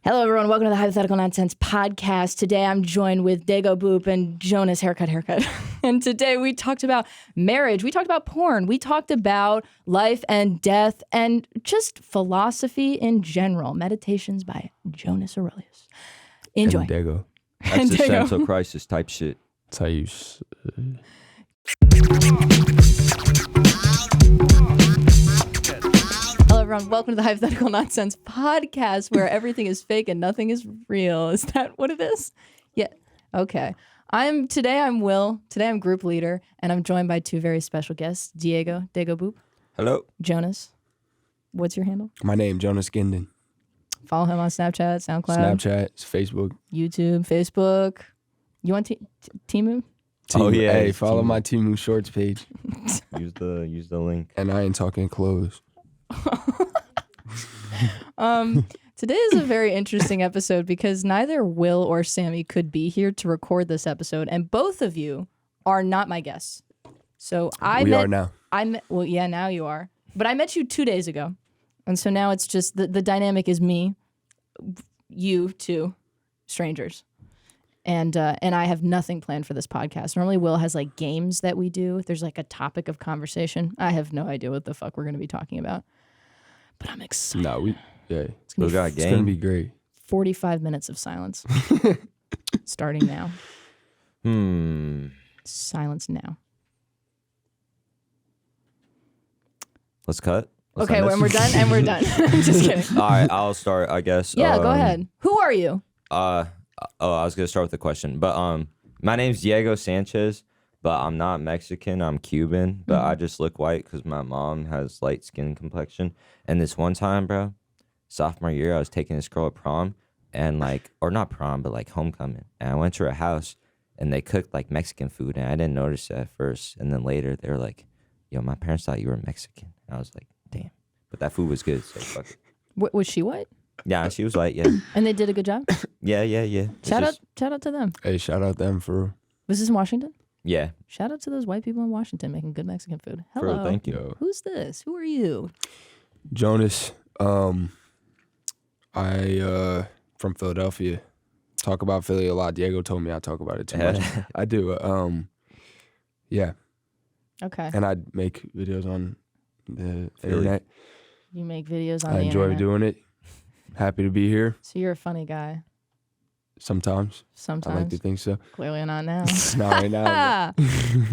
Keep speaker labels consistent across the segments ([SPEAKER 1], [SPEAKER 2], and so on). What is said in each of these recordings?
[SPEAKER 1] Hello, everyone. Welcome to the Hypothetical Nonsense podcast. Today, I'm joined with DegoBoop and Jonas haircut. And today, we talked about marriage. We talked about porn. We talked about life and death and just philosophy in general. Meditations by Jonas Aurelius. Enjoy.
[SPEAKER 2] And Dego.
[SPEAKER 3] Existential crisis type shit.
[SPEAKER 2] That's how you...
[SPEAKER 1] Hello, everyone. Welcome to the Hypothetical Nonsense podcast, where everything is fake and nothing is real. Is that what it is? Yeah. Okay. Today I'm Will. Today I'm group leader, and I'm joined by two very special guests, DegoBoop.
[SPEAKER 3] Hello.
[SPEAKER 1] Jonas. What's your handle?
[SPEAKER 2] My name, Jonas Gindin.
[SPEAKER 1] Follow him on Snapchat, SoundCloud,
[SPEAKER 2] Snapchat, Facebook.
[SPEAKER 1] YouTube, Facebook. You want Timu?
[SPEAKER 3] Oh, yeah.
[SPEAKER 2] Hey, follow my Timu Shorts page.
[SPEAKER 3] Use the link.
[SPEAKER 2] And I ain't talking clothes.
[SPEAKER 1] Today is a very interesting episode because neither Will or Sammie could be here to record this episode, and both of you are not my guests. So
[SPEAKER 2] We are now.
[SPEAKER 1] Well, yeah, now you are. But I met you 2 days ago, and so now it's just the dynamic is me, you two, strangers, and I have nothing planned for this podcast. Normally, Will has like games that we do. There's like a topic of conversation. I have no idea what the fuck we're going to be talking about, but I'm excited.
[SPEAKER 2] No,
[SPEAKER 1] It's gonna
[SPEAKER 2] be great.
[SPEAKER 1] 45 minutes of silence. Starting now. Silence now.
[SPEAKER 3] Let's cut.
[SPEAKER 1] Okay, when we're done, and we're done. I'm just kidding.
[SPEAKER 3] All right, I'll start, I guess.
[SPEAKER 1] Yeah, go ahead. Who are you?
[SPEAKER 3] I was gonna start with a question, but my name's Diego Sanchez, but I'm not Mexican. I'm Cuban, but I just look white because my mom has light skin complexion. And this one time, bro, sophomore year, I was taking this girl at prom, and or not prom, but like homecoming. And I went to her house, and they cooked like Mexican food, and I didn't notice it at first. And then later, they were like, "Yo, my parents thought you were Mexican." And I was like, "Damn," but that food was good, so fuck it.
[SPEAKER 1] Was she white?
[SPEAKER 3] Yeah, she was white. Yeah,
[SPEAKER 1] And they did a good job?
[SPEAKER 3] yeah.
[SPEAKER 1] Shout out to them.
[SPEAKER 2] Hey, shout out them for...
[SPEAKER 1] Was this in Washington?
[SPEAKER 3] Yeah,
[SPEAKER 1] Shout out to those white people in Washington making good Mexican food. Hello.
[SPEAKER 3] thank you.
[SPEAKER 2] Yo,
[SPEAKER 1] Who's this? Who are you?
[SPEAKER 2] Jonas. I from Philadelphia. Talk about Philly a lot. Diego told me I talk about it too much. I do. Yeah.
[SPEAKER 1] Okay.
[SPEAKER 2] And I make videos on the
[SPEAKER 3] Philly.
[SPEAKER 2] internet.
[SPEAKER 1] You make videos on
[SPEAKER 2] I
[SPEAKER 1] the
[SPEAKER 2] enjoy
[SPEAKER 1] internet.
[SPEAKER 2] doing it. Happy to be here.
[SPEAKER 1] So you're a funny guy.
[SPEAKER 2] Sometimes.
[SPEAKER 1] Sometimes.
[SPEAKER 2] I like to think so.
[SPEAKER 1] Clearly not now.
[SPEAKER 2] Not right now.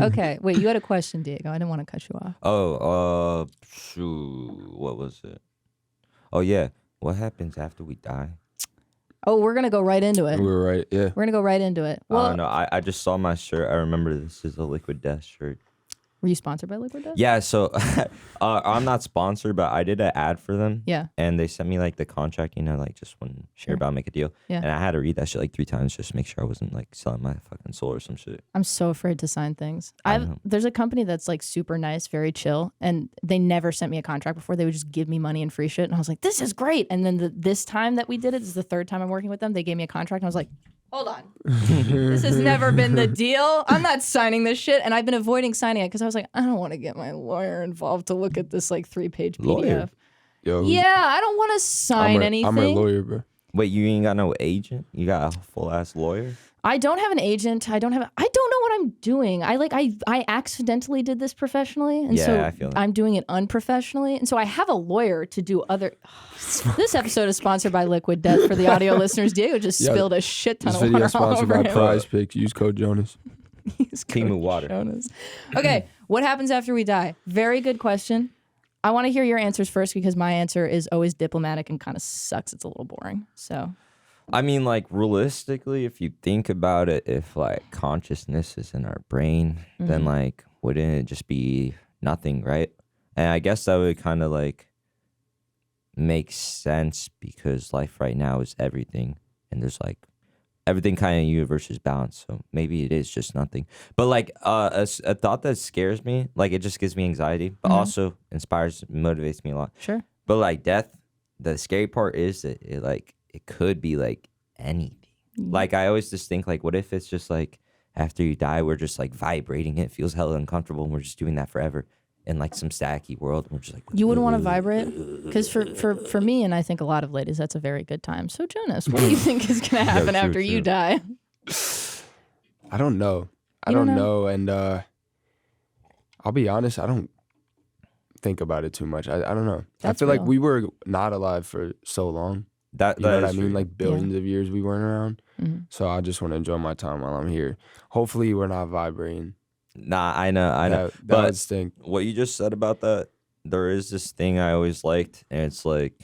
[SPEAKER 1] Okay. Wait, you had a question, Diego. I didn't want to cut you off.
[SPEAKER 3] Oh, shoot. What was it? Oh, yeah. What happens after we die?
[SPEAKER 1] Oh, we're going to go right into it.
[SPEAKER 2] We were right. Yeah.
[SPEAKER 1] We're going to go right into it. Well,
[SPEAKER 3] No, I just saw my shirt. I remember this is a Liquid Death shirt.
[SPEAKER 1] were you sponsored by Liquid Death?
[SPEAKER 3] Yeah, so I'm not sponsored, but I did an ad for them.
[SPEAKER 1] Yeah.
[SPEAKER 3] And they sent me like the contract, just when
[SPEAKER 1] Sure.
[SPEAKER 3] you're about to make a deal.
[SPEAKER 1] Yeah.
[SPEAKER 3] And I had to read that shit like 3 times just to make sure I wasn't like selling my fucking soul or some shit.
[SPEAKER 1] I'm so afraid to sign things.
[SPEAKER 3] I know.
[SPEAKER 1] There's a company that's like super nice, very chill, and they never sent me a contract before. They would just give me money and free shit, and I was like, this is great. And then this time that we did it, this is the 3rd time I'm working with them, they gave me a contract, and I was like, hold on. This has never been the deal. I'm not signing this shit. And I've been avoiding signing it because I was like, I don't want to get my lawyer involved to look at this like 3-page PDF.
[SPEAKER 2] Lawyer? Yo,
[SPEAKER 1] Yeah, I don't want to sign anything.
[SPEAKER 2] I'm a lawyer, bro.
[SPEAKER 3] Wait, you ain't got no agent? You got a full ass lawyer?
[SPEAKER 1] I don't have an agent. I don't know what I'm doing. I accidentally did this professionally, and
[SPEAKER 3] Yeah,
[SPEAKER 1] so
[SPEAKER 3] I feel that.
[SPEAKER 1] I'm doing it unprofessionally. And so I have a lawyer to do other. This episode is sponsored by Liquid Death for the audio listeners. Diego just
[SPEAKER 2] Yeah,
[SPEAKER 1] spilled a shit ton
[SPEAKER 2] This
[SPEAKER 1] of
[SPEAKER 2] video
[SPEAKER 1] water
[SPEAKER 2] is
[SPEAKER 1] all
[SPEAKER 2] sponsored
[SPEAKER 1] over
[SPEAKER 2] by
[SPEAKER 1] him.
[SPEAKER 2] Prize Picks. Use code Jonas.
[SPEAKER 1] He's
[SPEAKER 3] Team
[SPEAKER 1] Coach
[SPEAKER 3] of water.
[SPEAKER 1] Jonas. Okay, what happens after we die? Very good question. I want to hear your answers first because my answer is always diplomatic and kind of sucks. It's a little boring. So
[SPEAKER 3] I mean, like, realistically, if you think about it, if, like, consciousness is in our brain, then, like, wouldn't it just be nothing, right? And I guess that would kind of, like, make sense because life right now is everything. And there's, like, everything kind of in the universe is balanced. So maybe it is just nothing. But, like, a thought that scares me, like, it just gives me anxiety, but also inspires, motivates me a lot.
[SPEAKER 1] sure.
[SPEAKER 3] But, like, death, the scary part is that it could be like anything. Like I always just think like, what if it's just like after you die, we're just like vibrating. It feels hella uncomfortable and we're just doing that forever. in like some stacky world. And we're just like,
[SPEAKER 1] You wouldn't want to vibrate? Because for me, and I think a lot of ladies, that's a very good time. So Jonas, what do you think is going to happen after you die?
[SPEAKER 2] I don't know. I don't know. And I'll be honest, I don't think about it too much. I don't know. I feel like we were not alive for so long. You know what I mean? Like billions of years we weren't around. Mm-hmm. So I just want to enjoy my time while I'm here. Hopefully we're not vibrating.
[SPEAKER 3] Nah, I know.
[SPEAKER 2] That would stink.
[SPEAKER 3] What you just said about that, there is this thing I always liked, and it's like,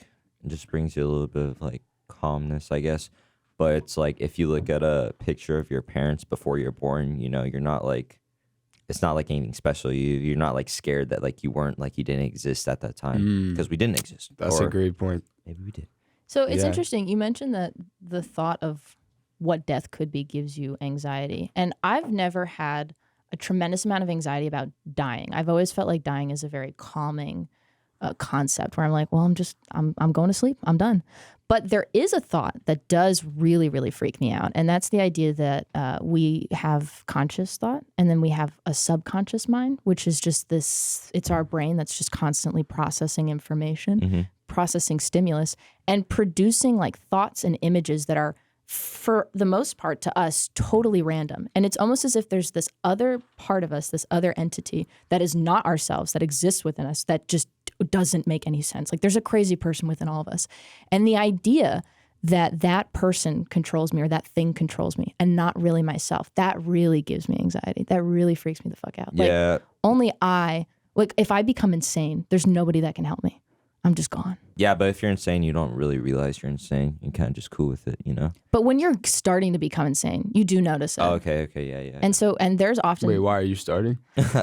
[SPEAKER 3] it just brings you a little bit of like calmness, I guess. But it's like, if you look at a picture of your parents before you're born, you know, you're not like, it's not like anything special. You're not like scared that like you weren't, like you didn't exist at that time, because we didn't exist.
[SPEAKER 2] That's a great point.
[SPEAKER 3] Maybe we did.
[SPEAKER 1] So it's interesting. You mentioned that the thought of what death could be gives you anxiety. And I've never had a tremendous amount of anxiety about dying. I've always felt like dying is a very calming concept where I'm like, well, I'm going to sleep. I'm done. But there is a thought that does really, really freak me out. And that's the idea that we have conscious thought and then we have a subconscious mind, which is just this, it's our brain that's just constantly processing information, processing stimulus, and producing like thoughts and images that are, for the most part to us, totally random. And it's almost as if there's this other part of us, this other entity that is not ourselves, that exists within us, that just doesn't make any sense. Like there's a crazy person within all of us. And the idea that that person controls me or that thing controls me and not really myself, that really gives me anxiety. That really freaks me the fuck out.
[SPEAKER 3] Yeah.
[SPEAKER 1] Like only if I become insane, there's nobody that can help me. I'm just gone.
[SPEAKER 3] Yeah, but if you're insane, you don't really realize you're insane. You're kind of just cool with it, you know?
[SPEAKER 1] But when you're starting to become insane, you do notice it.
[SPEAKER 3] Oh, okay, yeah.
[SPEAKER 1] And there's often...
[SPEAKER 2] Wait, why are you starting?
[SPEAKER 1] It's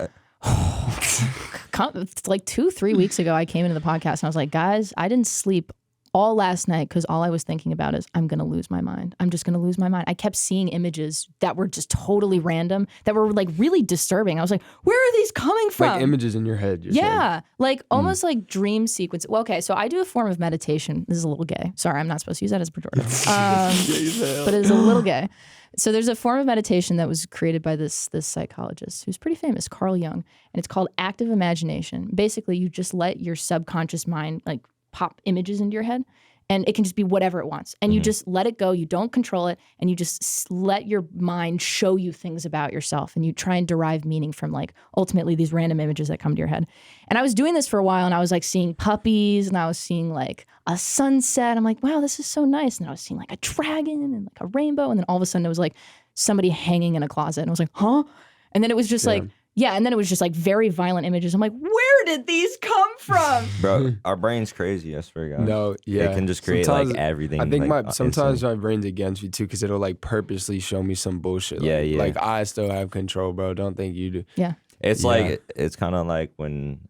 [SPEAKER 1] like 2-3 weeks ago, I came into the podcast and I was like, guys, I didn't sleep all last night because all I was thinking about is I'm going to lose my mind. I'm just going to lose my mind. I kept seeing images that were just totally random, that were like really disturbing. I was like, where are these coming from?
[SPEAKER 2] Like images in your head.
[SPEAKER 1] Like almost like dream sequence. Well, okay, so I do a form of meditation. This is a little gay. Sorry, I'm not supposed to use that as a pejorative. But it is a little gay. So there's a form of meditation that was created by this psychologist who's pretty famous, Carl Jung, and it's called active imagination. Basically, you just let your subconscious mind like pop images into your head, and it can just be whatever it wants. And you just let it go. You don't control it, and you just let your mind show you things about yourself, and you try and derive meaning from like ultimately these random images that come to your head. And I was doing this for a while, and I was like seeing puppies, and I was seeing like a sunset. I'm like, wow, this is so nice. And I was seeing like a dragon and like a rainbow, and then all of a sudden it was like somebody hanging in a closet, and I was like, huh? And then it was just like, yeah, and then it was just like very violent images. I'm like, where did these come from?
[SPEAKER 3] Bro, our brain's crazy, I swear to God.
[SPEAKER 2] No, yeah.
[SPEAKER 3] It can just create like everything.
[SPEAKER 2] I think
[SPEAKER 3] like,
[SPEAKER 2] sometimes my brain's against me too, because it'll like purposely show me some bullshit.
[SPEAKER 3] Yeah.
[SPEAKER 2] Like I still have control, bro. Don't think you do.
[SPEAKER 1] Yeah.
[SPEAKER 3] It's like, it's kind of like when,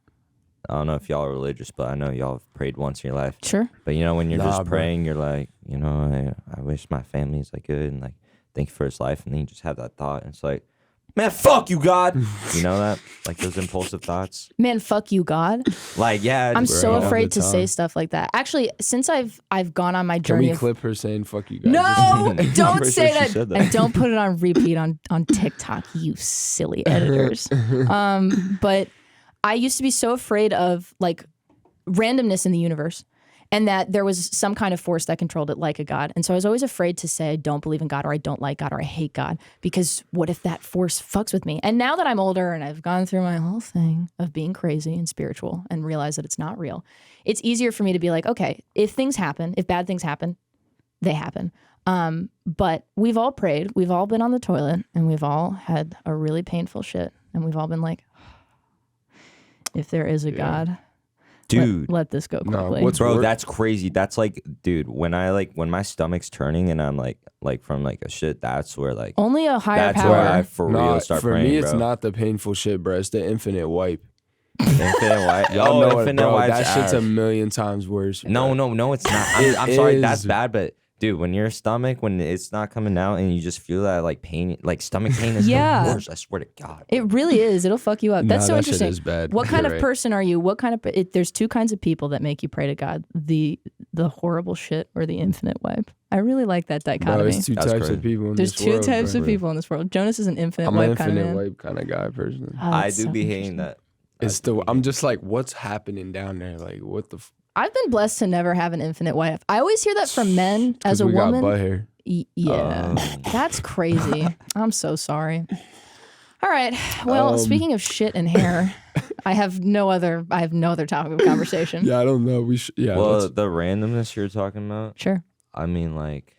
[SPEAKER 3] I don't know if y'all are religious, but I know y'all have prayed once in your life.
[SPEAKER 1] Sure.
[SPEAKER 3] But you know, when you're just praying, you're like, you know, I wish my family's like good and like, thank you for his life. And then you just have that thought, and it's like, man, fuck you, God. You know that? Like those impulsive thoughts.
[SPEAKER 1] Man, fuck you, God.
[SPEAKER 3] Like, yeah.
[SPEAKER 1] I'm so afraid to say stuff like that. Actually, since I've gone on my journey.
[SPEAKER 2] Can we clip her saying fuck you, God?
[SPEAKER 1] No, don't say that. And don't put it on repeat on TikTok, you silly editors. But I used to be so afraid of like randomness in the universe, and that there was some kind of force that controlled it like a God. And so I was always afraid to say I don't believe in God, or I don't like God, or I hate God, because what if that force fucks with me? And now that I'm older and I've gone through my whole thing of being crazy and spiritual and realize that it's not real, it's easier for me to be like, okay, if things happen, if bad things happen, they happen. But we've all prayed, we've all been on the toilet, and we've all had a really painful shit. And we've all been like, if there is a God,
[SPEAKER 3] dude,
[SPEAKER 1] let this go quickly.
[SPEAKER 3] Bro, that's crazy. That's like, dude, when my stomach's turning and I'm like from like a shit, that's where like
[SPEAKER 1] only a higher
[SPEAKER 3] that's
[SPEAKER 1] power.
[SPEAKER 3] Where I for real start
[SPEAKER 2] for
[SPEAKER 3] praying,
[SPEAKER 2] me, it's
[SPEAKER 3] bro.
[SPEAKER 2] not the painful shit, bro. It's the infinite wipe.
[SPEAKER 3] Infinite wipe.
[SPEAKER 2] Y'all know
[SPEAKER 3] infinite
[SPEAKER 2] it, bro.
[SPEAKER 3] wipe's
[SPEAKER 2] That shit's a
[SPEAKER 3] ass.
[SPEAKER 2] million times worse. Bro.
[SPEAKER 3] No, it's not. I'm sorry, that's bad, but dude, when your stomach, when it's not coming out and you just feel that like pain, like stomach pain is the worst. I swear to God.
[SPEAKER 1] It really is. It'll fuck you up. That's so
[SPEAKER 2] that
[SPEAKER 1] interesting.
[SPEAKER 2] Shit is bad.
[SPEAKER 1] What kind of person are you? What kind of? There's two kinds of people that make you pray to God: the horrible shit or the infinite wipe. I really like that dichotomy.
[SPEAKER 2] Bro, there's two types of people in
[SPEAKER 1] There's
[SPEAKER 2] this world.
[SPEAKER 1] There's two types of people in this world. Jonas is an infinite
[SPEAKER 2] I'm
[SPEAKER 1] wipe
[SPEAKER 2] an
[SPEAKER 1] kind of
[SPEAKER 2] infinite
[SPEAKER 1] man.
[SPEAKER 2] wipe kind of guy, personally.
[SPEAKER 1] Oh,
[SPEAKER 3] I do be hating that.
[SPEAKER 2] I'm just like, what's happening down there? Like, what the?
[SPEAKER 1] I've been blessed to never have an infinite wife. I always hear that from men as a
[SPEAKER 2] we
[SPEAKER 1] woman.
[SPEAKER 2] got butt hair.
[SPEAKER 1] Yeah, that's crazy. I'm so sorry. All right. Well, speaking of shit and hair, I have no other topic of conversation.
[SPEAKER 2] Yeah, I don't know.
[SPEAKER 3] Well, the randomness you're talking about.
[SPEAKER 1] Sure.
[SPEAKER 3] I mean, like,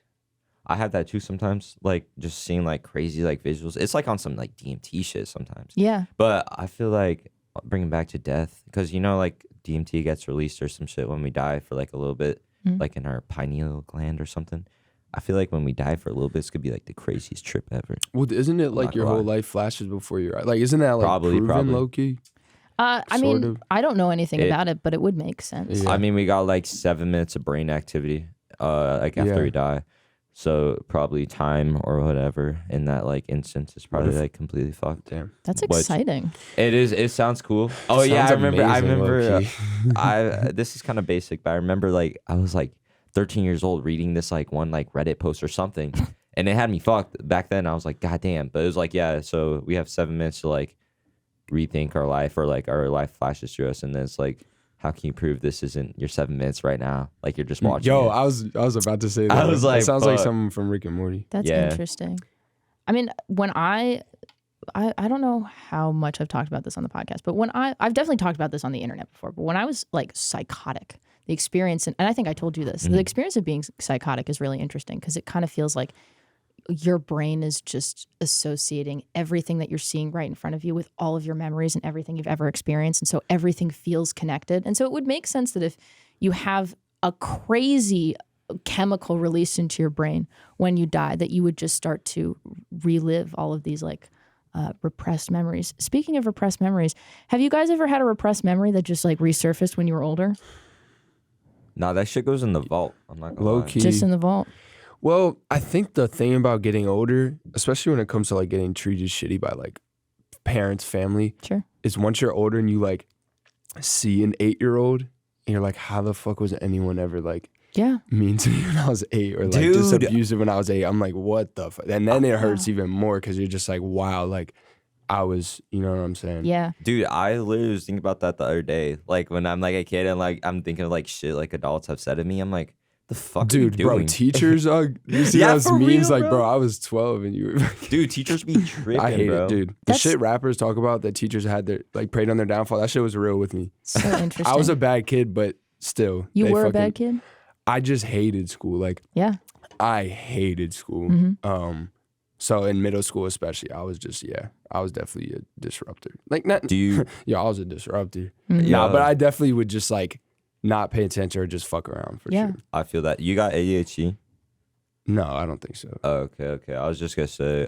[SPEAKER 3] I have that too sometimes. Like, just seeing like crazy like visuals. It's like on some like DMT shit sometimes.
[SPEAKER 1] Yeah.
[SPEAKER 3] But I feel like bringing back to death, because like DMT gets released or some shit when we die for like a little bit, like in our pineal gland or something. I feel like when we die for a little bit, it's gonna be like the craziest trip ever.
[SPEAKER 2] Well, isn't it like your whole life flashes before your eyes? Like, isn't that like proven low-key?
[SPEAKER 1] I mean, I don't know anything about it, but it would make sense.
[SPEAKER 3] Yeah. I mean, we got like 7 minutes of brain activity, like after we die. So probably time or whatever in that like instance is probably like completely fucked.
[SPEAKER 2] Damn,
[SPEAKER 1] that's exciting.
[SPEAKER 3] It is. It sounds cool. Oh yeah, I remember. This is kind of basic, but I remember like I was like 13 years old reading this like one like Reddit post or something, and it had me fucked back then. I was like, God damn. But it was like, yeah, so we have 7 minutes to like rethink our life, or like our life flashes through us, and then it's like, how can you prove this isn't your 7 minutes right now? Like you're just watching.
[SPEAKER 2] Yo,
[SPEAKER 3] it.
[SPEAKER 2] I was about to say that.
[SPEAKER 3] I was like,
[SPEAKER 2] that sounds like something from Rick and Morty.
[SPEAKER 1] That's interesting. I mean, when I don't know how much I've talked about this on the podcast, but when I've definitely talked about this on the internet before, but when I was like psychotic, the experience, and I think I told you this, the experience of being psychotic is really interesting because it kind of feels like your brain is just associating everything that you're seeing right in front of you with all of your memories and everything you've ever experienced. And so everything feels connected. And so it would make sense that if you have a crazy chemical released into your brain when you die, that you would just start to relive all of these like repressed memories. Speaking of repressed memories, have you guys ever had a repressed memory that just like resurfaced when you were older?
[SPEAKER 3] Nah, that shit goes in the vault. I'm not gonna lie.
[SPEAKER 2] Low key.
[SPEAKER 1] Just in the vault.
[SPEAKER 2] Well, I think the thing about getting older, especially when it comes to like getting treated shitty by like parents, family, is once you're older and you like see an 8-year-old and you're like, how the fuck was anyone ever like mean to me when I was 8 or like just abusive when I was 8? I'm like, what the fuck? And then it hurts even more because you're just like, wow, like I was, you know what I'm saying?
[SPEAKER 1] Yeah.
[SPEAKER 3] Dude, I literally was thinking about that the other day. Like when I'm like a kid and like I'm thinking of like shit like adults have said to me, I'm like, the fuck
[SPEAKER 2] dude,
[SPEAKER 3] are you doing?
[SPEAKER 2] Bro, teachers you see those memes real, like, bro, I was 12 and you were
[SPEAKER 3] dude, teachers be tripping,
[SPEAKER 2] I hate
[SPEAKER 3] bro.
[SPEAKER 2] it, dude. The shit rappers talk about that teachers had their like preyed on their downfall, that shit was real with me.
[SPEAKER 1] So interesting.
[SPEAKER 2] I was a bad kid, but still.
[SPEAKER 1] You were a bad kid?
[SPEAKER 2] I just hated school. Like, I hated school. So in middle school especially, I was just, I was definitely a disruptor. Like, not, I was a disruptor. Yeah, but I definitely would just like not pay attention or just fuck around for sure.
[SPEAKER 3] I feel that. You got ADHD?
[SPEAKER 2] No, I don't think so.
[SPEAKER 3] Oh, okay. I was just gonna say,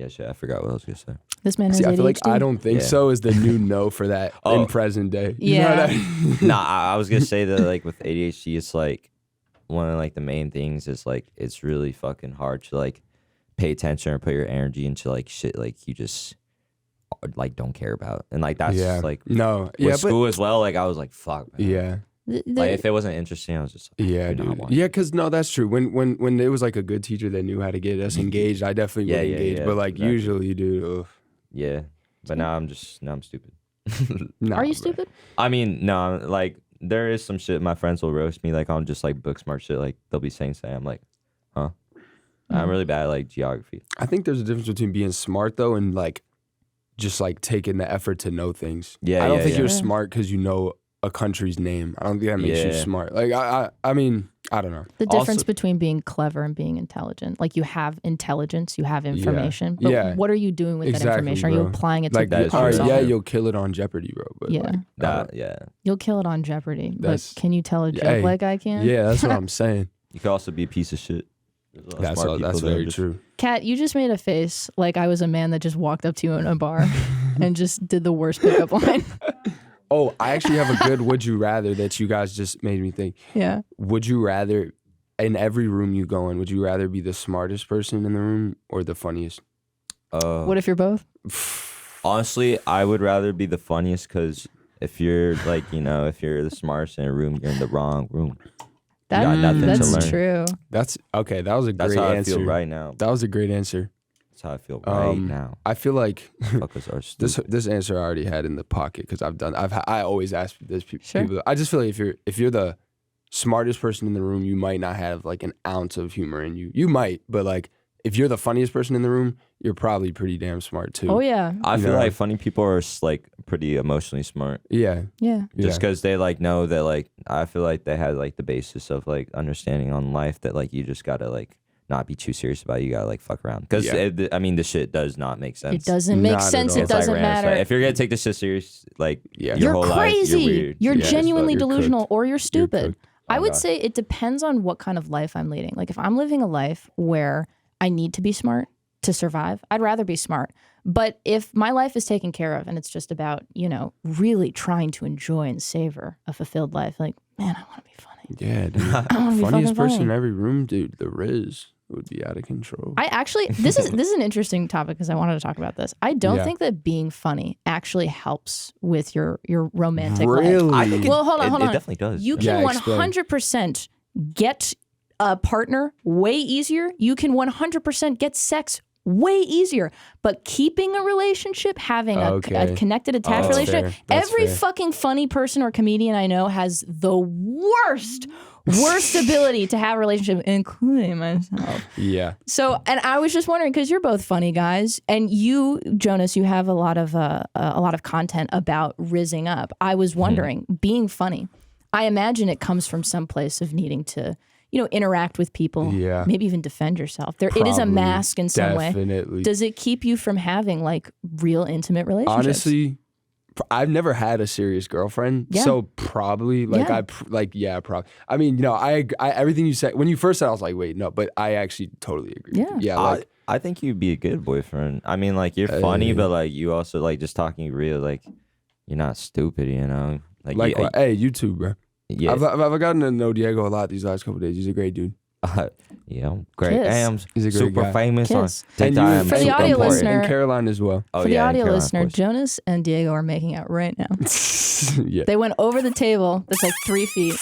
[SPEAKER 3] shit, I forgot what I was gonna say.
[SPEAKER 1] This man has ADHD.
[SPEAKER 2] I feel like I don't think so is the new no for that in present day. You know what I mean?
[SPEAKER 3] Nah, I was gonna say that like with ADHD, it's like one of like the main things is like it's really fucking hard to like pay attention or put your energy into like shit like you just like don't care about, and like that's like with school as well. Like I was like, fuck, man. Like if it wasn't interesting, I was just like,
[SPEAKER 2] dude. Yeah, because no, that's true. When it was like a good teacher that knew how to get us engaged, I definitely would engage. But like usually, dude,
[SPEAKER 3] but now I'm stupid.
[SPEAKER 1] Are you stupid?
[SPEAKER 3] I mean, no, like there is some shit my friends will roast me like on just like book smart shit. Like they'll be saying, I'm like, huh? I'm really bad at like geography.
[SPEAKER 2] I think there's a difference between being smart though and like just like taking the effort to know things. I don't think you're smart because you know a country's name. I don't think that makes you smart. Like I mean, I don't know.
[SPEAKER 1] The difference between being clever and being intelligent. Like you have intelligence, you have information. But what are you doing with that information? Are you applying it to the problem?
[SPEAKER 2] Yeah, you'll kill it on Jeopardy, bro. But
[SPEAKER 1] you'll kill it on Jeopardy. But can you tell a joke like I can?
[SPEAKER 2] Yeah, that's what I'm saying.
[SPEAKER 3] You could also be a piece of shit.
[SPEAKER 2] That's very true.
[SPEAKER 1] Kat, you just made a face like I was a man that just walked up to you in a bar and just did the worst pickup line.
[SPEAKER 2] Oh, I actually have a good would you rather that you guys just made me think.
[SPEAKER 1] Yeah.
[SPEAKER 2] Would you rather, in every room you go in, would you rather be the smartest person in the room or the funniest?
[SPEAKER 1] What if you're both?
[SPEAKER 3] Honestly, I would rather be the funniest because if you're like, if you're the smartest in a room, you're in the wrong room.
[SPEAKER 1] That's true.
[SPEAKER 2] That's okay. That was a great answer.
[SPEAKER 3] That's how I feel right now.
[SPEAKER 2] That was a great answer.
[SPEAKER 3] That's how I feel right now.
[SPEAKER 2] I feel like
[SPEAKER 3] Fuckers are stupid.
[SPEAKER 2] this answer I already had in the pocket because I always ask this people.
[SPEAKER 1] Sure.
[SPEAKER 2] I just feel like if you're the smartest person in the room, you might not have like an ounce of humor in you. You might, but like if you're the funniest person in the room, you're probably pretty damn smart too.
[SPEAKER 1] Oh yeah.
[SPEAKER 3] I feel like funny people are like pretty emotionally smart.
[SPEAKER 2] Yeah.
[SPEAKER 1] Yeah.
[SPEAKER 3] Just because they like know that like I feel like they had like the basis of like understanding on life that like you just gotta like not be too serious about it. You gotta like fuck around because I mean the shit does not make sense.
[SPEAKER 1] It doesn't make sense. It doesn't matter.
[SPEAKER 3] If you're gonna take this shit serious, like your
[SPEAKER 1] you're
[SPEAKER 3] whole
[SPEAKER 1] crazy.
[SPEAKER 3] Life, you're weird.
[SPEAKER 1] You're genuinely
[SPEAKER 2] you're
[SPEAKER 1] delusional
[SPEAKER 2] cooked.
[SPEAKER 1] or you're stupid.
[SPEAKER 2] Cooked.
[SPEAKER 1] I would say it depends on what kind of life I'm leading. Like if I'm living a life where I need to be smart to survive, I'd rather be smart. But if my life is taken care of and it's just about, really trying to enjoy and savor a fulfilled life, like, man, I want to be funny.
[SPEAKER 2] Yeah, dude.
[SPEAKER 1] I want to be
[SPEAKER 2] Funniest
[SPEAKER 1] fucking
[SPEAKER 2] person
[SPEAKER 1] funny.
[SPEAKER 2] in every room, dude. The Riz would be out of control.
[SPEAKER 1] I actually, this is an interesting topic because I wanted to talk about this. I don't think that being funny actually helps with your romantic life.
[SPEAKER 2] Really?
[SPEAKER 3] I think
[SPEAKER 1] Well, hold on.
[SPEAKER 3] it definitely does.
[SPEAKER 1] You can
[SPEAKER 2] explain.
[SPEAKER 1] 100% get a partner way easier. You can 100% get sex way easier. But keeping a relationship, having a connected, attached relationship,
[SPEAKER 2] fair. That's
[SPEAKER 1] every
[SPEAKER 2] fair.
[SPEAKER 1] fucking funny person or comedian I know has the worst ability to have a relationship, including myself.
[SPEAKER 2] Yeah.
[SPEAKER 1] So, and I was just wondering, because you're both funny guys, and you, Jonas, you have a lot of content about rizzing up. I was wondering, being funny, I imagine it comes from some place of needing to, interact with people, maybe even defend yourself. It is a mask in some
[SPEAKER 2] Definitely.
[SPEAKER 1] way. Does it keep you from having like real intimate relationships?
[SPEAKER 2] Honestly, I've never had a serious girlfriend, so probably probably. I mean, I everything you said when you first said, I was like, wait, no, but I actually totally agree.
[SPEAKER 1] Yeah,
[SPEAKER 2] with you. Yeah.
[SPEAKER 3] I think you'd be a good boyfriend. I mean, like you're funny, but like you also like just talking real. Like you're not stupid, Like
[SPEAKER 2] hey, you too, bro.
[SPEAKER 3] Yeah,
[SPEAKER 2] I've gotten to know Diego a lot these last couple of days. He's a great dude.
[SPEAKER 3] Yeah, great.
[SPEAKER 1] Kiss.
[SPEAKER 2] He's a great
[SPEAKER 3] super
[SPEAKER 2] guy.
[SPEAKER 3] famous on
[SPEAKER 1] Kiss.
[SPEAKER 3] TikTok.
[SPEAKER 2] And
[SPEAKER 1] For the audio listener-
[SPEAKER 2] and Caroline as well.
[SPEAKER 3] Oh,
[SPEAKER 1] For the
[SPEAKER 3] yeah,
[SPEAKER 1] audio
[SPEAKER 3] Caroline, of
[SPEAKER 1] listener,
[SPEAKER 3] course.
[SPEAKER 1] Jonas and Diego are making out right now.
[SPEAKER 2] Yeah.
[SPEAKER 1] They went over the table that's like 3 feet.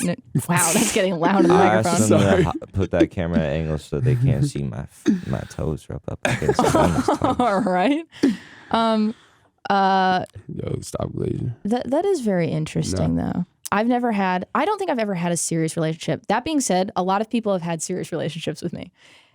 [SPEAKER 1] Wow, that's getting loud in the
[SPEAKER 3] I
[SPEAKER 1] microphone.
[SPEAKER 3] asked them to put that camera at angle so they can't see my toes rub up against Jonas' toes.
[SPEAKER 1] All right.
[SPEAKER 2] Yo, stop glazing.
[SPEAKER 1] That is very interesting, though. I don't think I've ever had a serious relationship. That being said, a lot of people have had serious relationsps with me.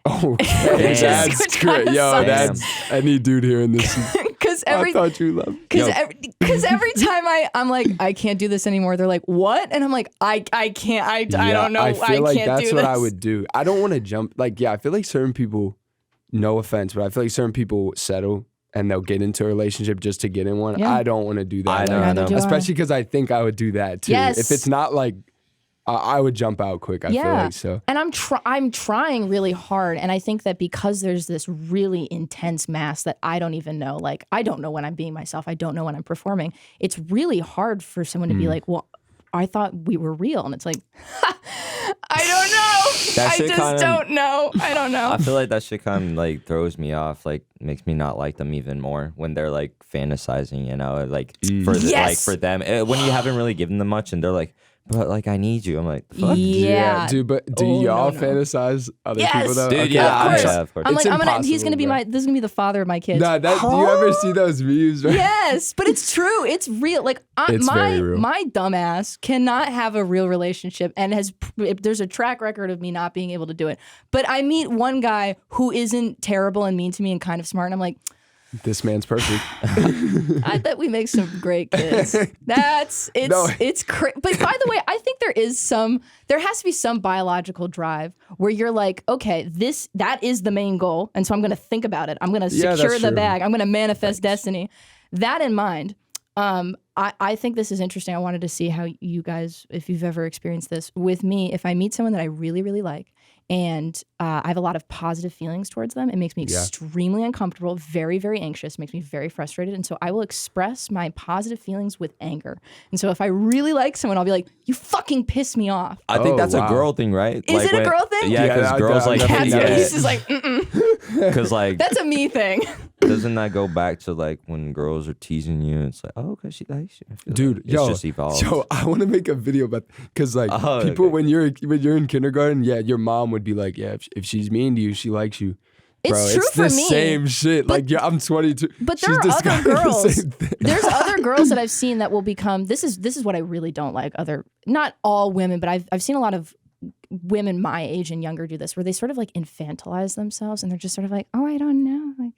[SPEAKER 2] Okay, that's
[SPEAKER 1] Which
[SPEAKER 2] great.
[SPEAKER 1] kinda
[SPEAKER 2] Yo,
[SPEAKER 1] sucks.
[SPEAKER 2] that's any dude hearing this.
[SPEAKER 1] Because
[SPEAKER 2] I thought you loved.
[SPEAKER 1] Because every time I'm like, I can't do this anymore, they're like, what? And I'm like, I can't, I don't know,
[SPEAKER 2] I feel like
[SPEAKER 1] can't
[SPEAKER 2] that's
[SPEAKER 1] do
[SPEAKER 2] what
[SPEAKER 1] this.
[SPEAKER 2] I would do. I don't want to jump. Like, I feel like certain people, no offense, but I feel like certain people settle and they'll get into a relationship just to get in one.
[SPEAKER 1] Yeah.
[SPEAKER 2] I don't want to do that.
[SPEAKER 3] I know.
[SPEAKER 2] Especially because I think I would do that too.
[SPEAKER 1] Yes.
[SPEAKER 2] If it's not like, I would jump out quick. I feel like so.
[SPEAKER 1] And I'm trying really hard, and I think that because there's this really intense mask that I don't even know. Like I don't know when I'm being myself. I don't know when I'm performing. It's really hard for someone to be like, well, I thought we were real, and it's like, I don't know. I just don't know. I don't know.
[SPEAKER 3] I feel like that shit kind of like throws me off, like makes me not like them even more when they're like fantasizing, like for them when you haven't really given them much and they're like, but like I need you. I'm like, fuck.
[SPEAKER 1] Yeah,
[SPEAKER 2] dude. But do y'all fantasize other people though?
[SPEAKER 3] Dude,
[SPEAKER 2] Okay,
[SPEAKER 3] yeah, of course.
[SPEAKER 1] I'm like,
[SPEAKER 2] It's
[SPEAKER 1] he's gonna be
[SPEAKER 2] impossible,
[SPEAKER 1] this is gonna be the father of my kids.
[SPEAKER 2] Nah, do you ever see those views? Right?
[SPEAKER 1] Yes, but it's true. It's real. Like
[SPEAKER 2] It's very real.
[SPEAKER 1] my dumbass cannot have a real relationship, and there's a track record of me not being able to do it. But I meet one guy who isn't terrible and mean to me and kind of smart, and I'm like,
[SPEAKER 2] This man's perfect.
[SPEAKER 1] I bet we make some great kids. It's crazy. But by the way, I think there has to be some biological drive where you're like, okay, that is the main goal. And so I'm going to think about it. I'm going to secure the bag. I'm going to manifest destiny. That in mind, I think this is interesting. I wanted to see how you guys, if you've ever experienced this with me, if I meet someone that I really, really like, and I have a lot of positive feelings towards them. It makes me extremely uncomfortable, very, very anxious, makes me very frustrated. And so I will express my positive feelings with anger. And so if I really like someone, I'll be like, you fucking piss me off.
[SPEAKER 3] I think that's a girl thing, right?
[SPEAKER 1] Is it a girl thing?
[SPEAKER 3] Yeah, because girls like
[SPEAKER 1] Cat's face is like,
[SPEAKER 3] because like
[SPEAKER 1] that's a me thing.
[SPEAKER 3] doesn't that go back to like when girls are teasing you? It's like, oh, because she likes you. I feel
[SPEAKER 2] Dude,
[SPEAKER 3] like it's just evolved.
[SPEAKER 2] Yo, I want to make a video about because like people when you're in kindergarten, your mom would be like, yeah, if she's mean to you, she likes you.
[SPEAKER 1] It's true for
[SPEAKER 2] the
[SPEAKER 1] me.
[SPEAKER 2] Same shit. Like, yeah, I'm 22.
[SPEAKER 1] But there
[SPEAKER 2] She's
[SPEAKER 1] are other girls.
[SPEAKER 2] the same thing.
[SPEAKER 1] There's other girls that I've seen that will become. This is what I really don't like. Not all women, but I've seen a lot of women my age and younger do this, where they sort of like infantilize themselves, and they're just sort of like, oh, I don't know, like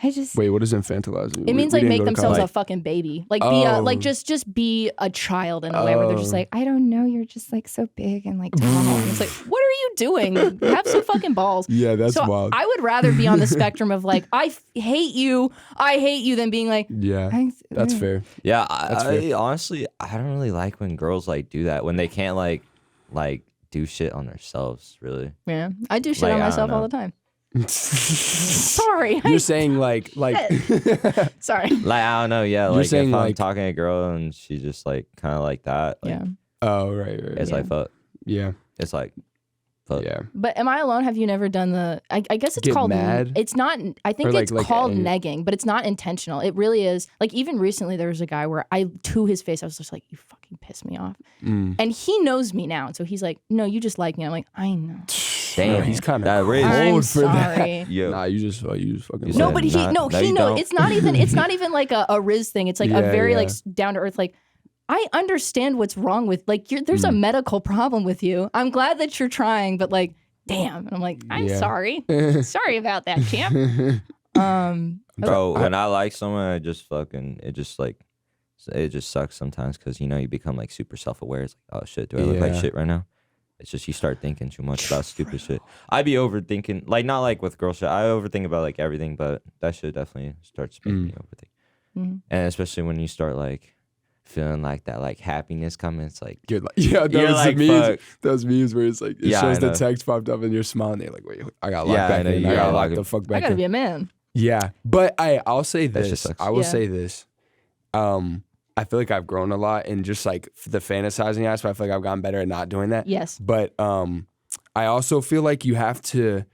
[SPEAKER 1] I just.
[SPEAKER 2] Wait, what does infantilizing?
[SPEAKER 1] It means like make themselves a fucking baby, like be a, like just be a child in a way where they're just like, I don't know, you're just like so big and like tall. And it's like, what are you doing? Have some fucking balls.
[SPEAKER 2] Yeah, that's
[SPEAKER 1] so
[SPEAKER 2] wild.
[SPEAKER 1] I would rather be on the spectrum of like, I hate you, than being like,
[SPEAKER 2] yeah, that's fair.
[SPEAKER 3] Yeah, I honestly, I don't really like when girls like do that, when they can't like do shit on themselves, really.
[SPEAKER 1] Yeah, I do shit on myself all the time. Sorry.
[SPEAKER 2] You're saying like
[SPEAKER 1] sorry.
[SPEAKER 3] Like, I don't know, yeah.
[SPEAKER 2] You're
[SPEAKER 3] Like
[SPEAKER 2] saying
[SPEAKER 3] if I'm
[SPEAKER 2] like,
[SPEAKER 3] talking to a girl and she's just like kind of like that. Like,
[SPEAKER 1] yeah.
[SPEAKER 2] Oh, right.
[SPEAKER 3] It's like fuck.
[SPEAKER 2] Yeah.
[SPEAKER 3] It's like fuck.
[SPEAKER 2] Yeah.
[SPEAKER 1] But am I alone? Have you never done the? I guess it's
[SPEAKER 2] Get
[SPEAKER 1] called.
[SPEAKER 2] mad?
[SPEAKER 1] It's not. I think
[SPEAKER 2] Or
[SPEAKER 1] it's called negging, but it's not intentional. It really is. Like even recently, there was a guy where to his face, I was just like, "You fucking piss me off," and he knows me now, and so he's like, "No, you just like me." I'm like, "I know."
[SPEAKER 3] Damn,
[SPEAKER 2] he's kind of
[SPEAKER 1] I'm
[SPEAKER 2] old for
[SPEAKER 1] sorry.
[SPEAKER 2] that. Nah, you just fucking.
[SPEAKER 1] No, but he knows.
[SPEAKER 3] don't.
[SPEAKER 1] It's not even like a Riz thing. It's like a very like down to earth like. I understand what's wrong with like there's a medical problem with you. I'm glad that you're trying, but like, damn. And I'm like, I'm sorry. Sorry about that, champ.
[SPEAKER 3] Bro, when I like someone, it just sucks sometimes because you become like super self-aware. It's like, oh shit, do I look like shit right now? It's just you start thinking too much about stupid shit. I be overthinking, like not like with girl shit. I overthink about like everything, but that shit definitely starts making me overthink. And especially when you start like feeling like that like happiness coming, it's like
[SPEAKER 2] you're like, those memes where it's like it shows the text popped up and you're smiling. They're like, wait, I got locked back in. I got locked the fuck back in.
[SPEAKER 1] I gotta be a man.
[SPEAKER 2] Yeah, but I'll say this. I will say this. I feel like I've grown a lot in just like the fantasizing aspect. I feel like I've gotten better at not doing that.
[SPEAKER 1] Yes.
[SPEAKER 2] But I also feel like you have to,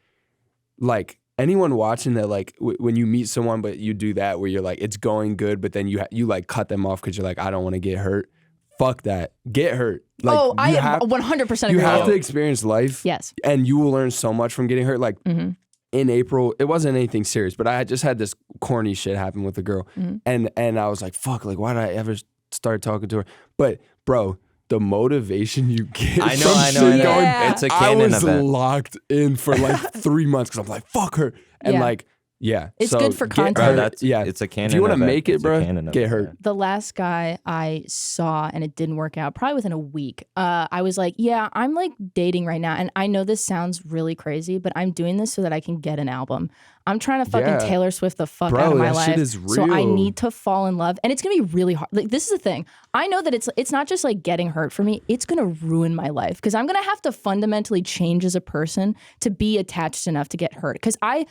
[SPEAKER 2] like, anyone watching that, like, when you meet someone, but you do that where you're like, it's going good, but then you like cut them off because you're like, I don't want to get hurt. Fuck that. Get hurt. Like,
[SPEAKER 1] I 100% agree.
[SPEAKER 2] You have to experience life.
[SPEAKER 1] Yes.
[SPEAKER 2] And you will learn so much from getting hurt. Like, in April, it wasn't anything serious, but I just had this corny shit happen with a girl. And I was like, fuck, like, why did I ever start talking to her? But, bro, the motivation you get
[SPEAKER 3] I know. It's a canon event.
[SPEAKER 2] I was locked in for like 3 months because I'm like, fuck her. And like,
[SPEAKER 1] it's good for content.
[SPEAKER 3] Bro, it's a canon.
[SPEAKER 2] If you want to make it, bro,
[SPEAKER 3] get
[SPEAKER 2] hurt.
[SPEAKER 1] The last guy I saw and it didn't work out, probably within a week, I was like, yeah, I'm like dating right now. And I know this sounds really crazy, but I'm doing this so that I can get an album. I'm trying to fucking Taylor Swift the fuck out of my life.
[SPEAKER 2] Shit is real.
[SPEAKER 1] So I need to fall in love. And it's going to be really hard. Like, this is the thing. I know that it's not just like getting hurt for me. It's going to ruin my life because I'm going to have to fundamentally change as a person to be attached enough to get hurt. Because I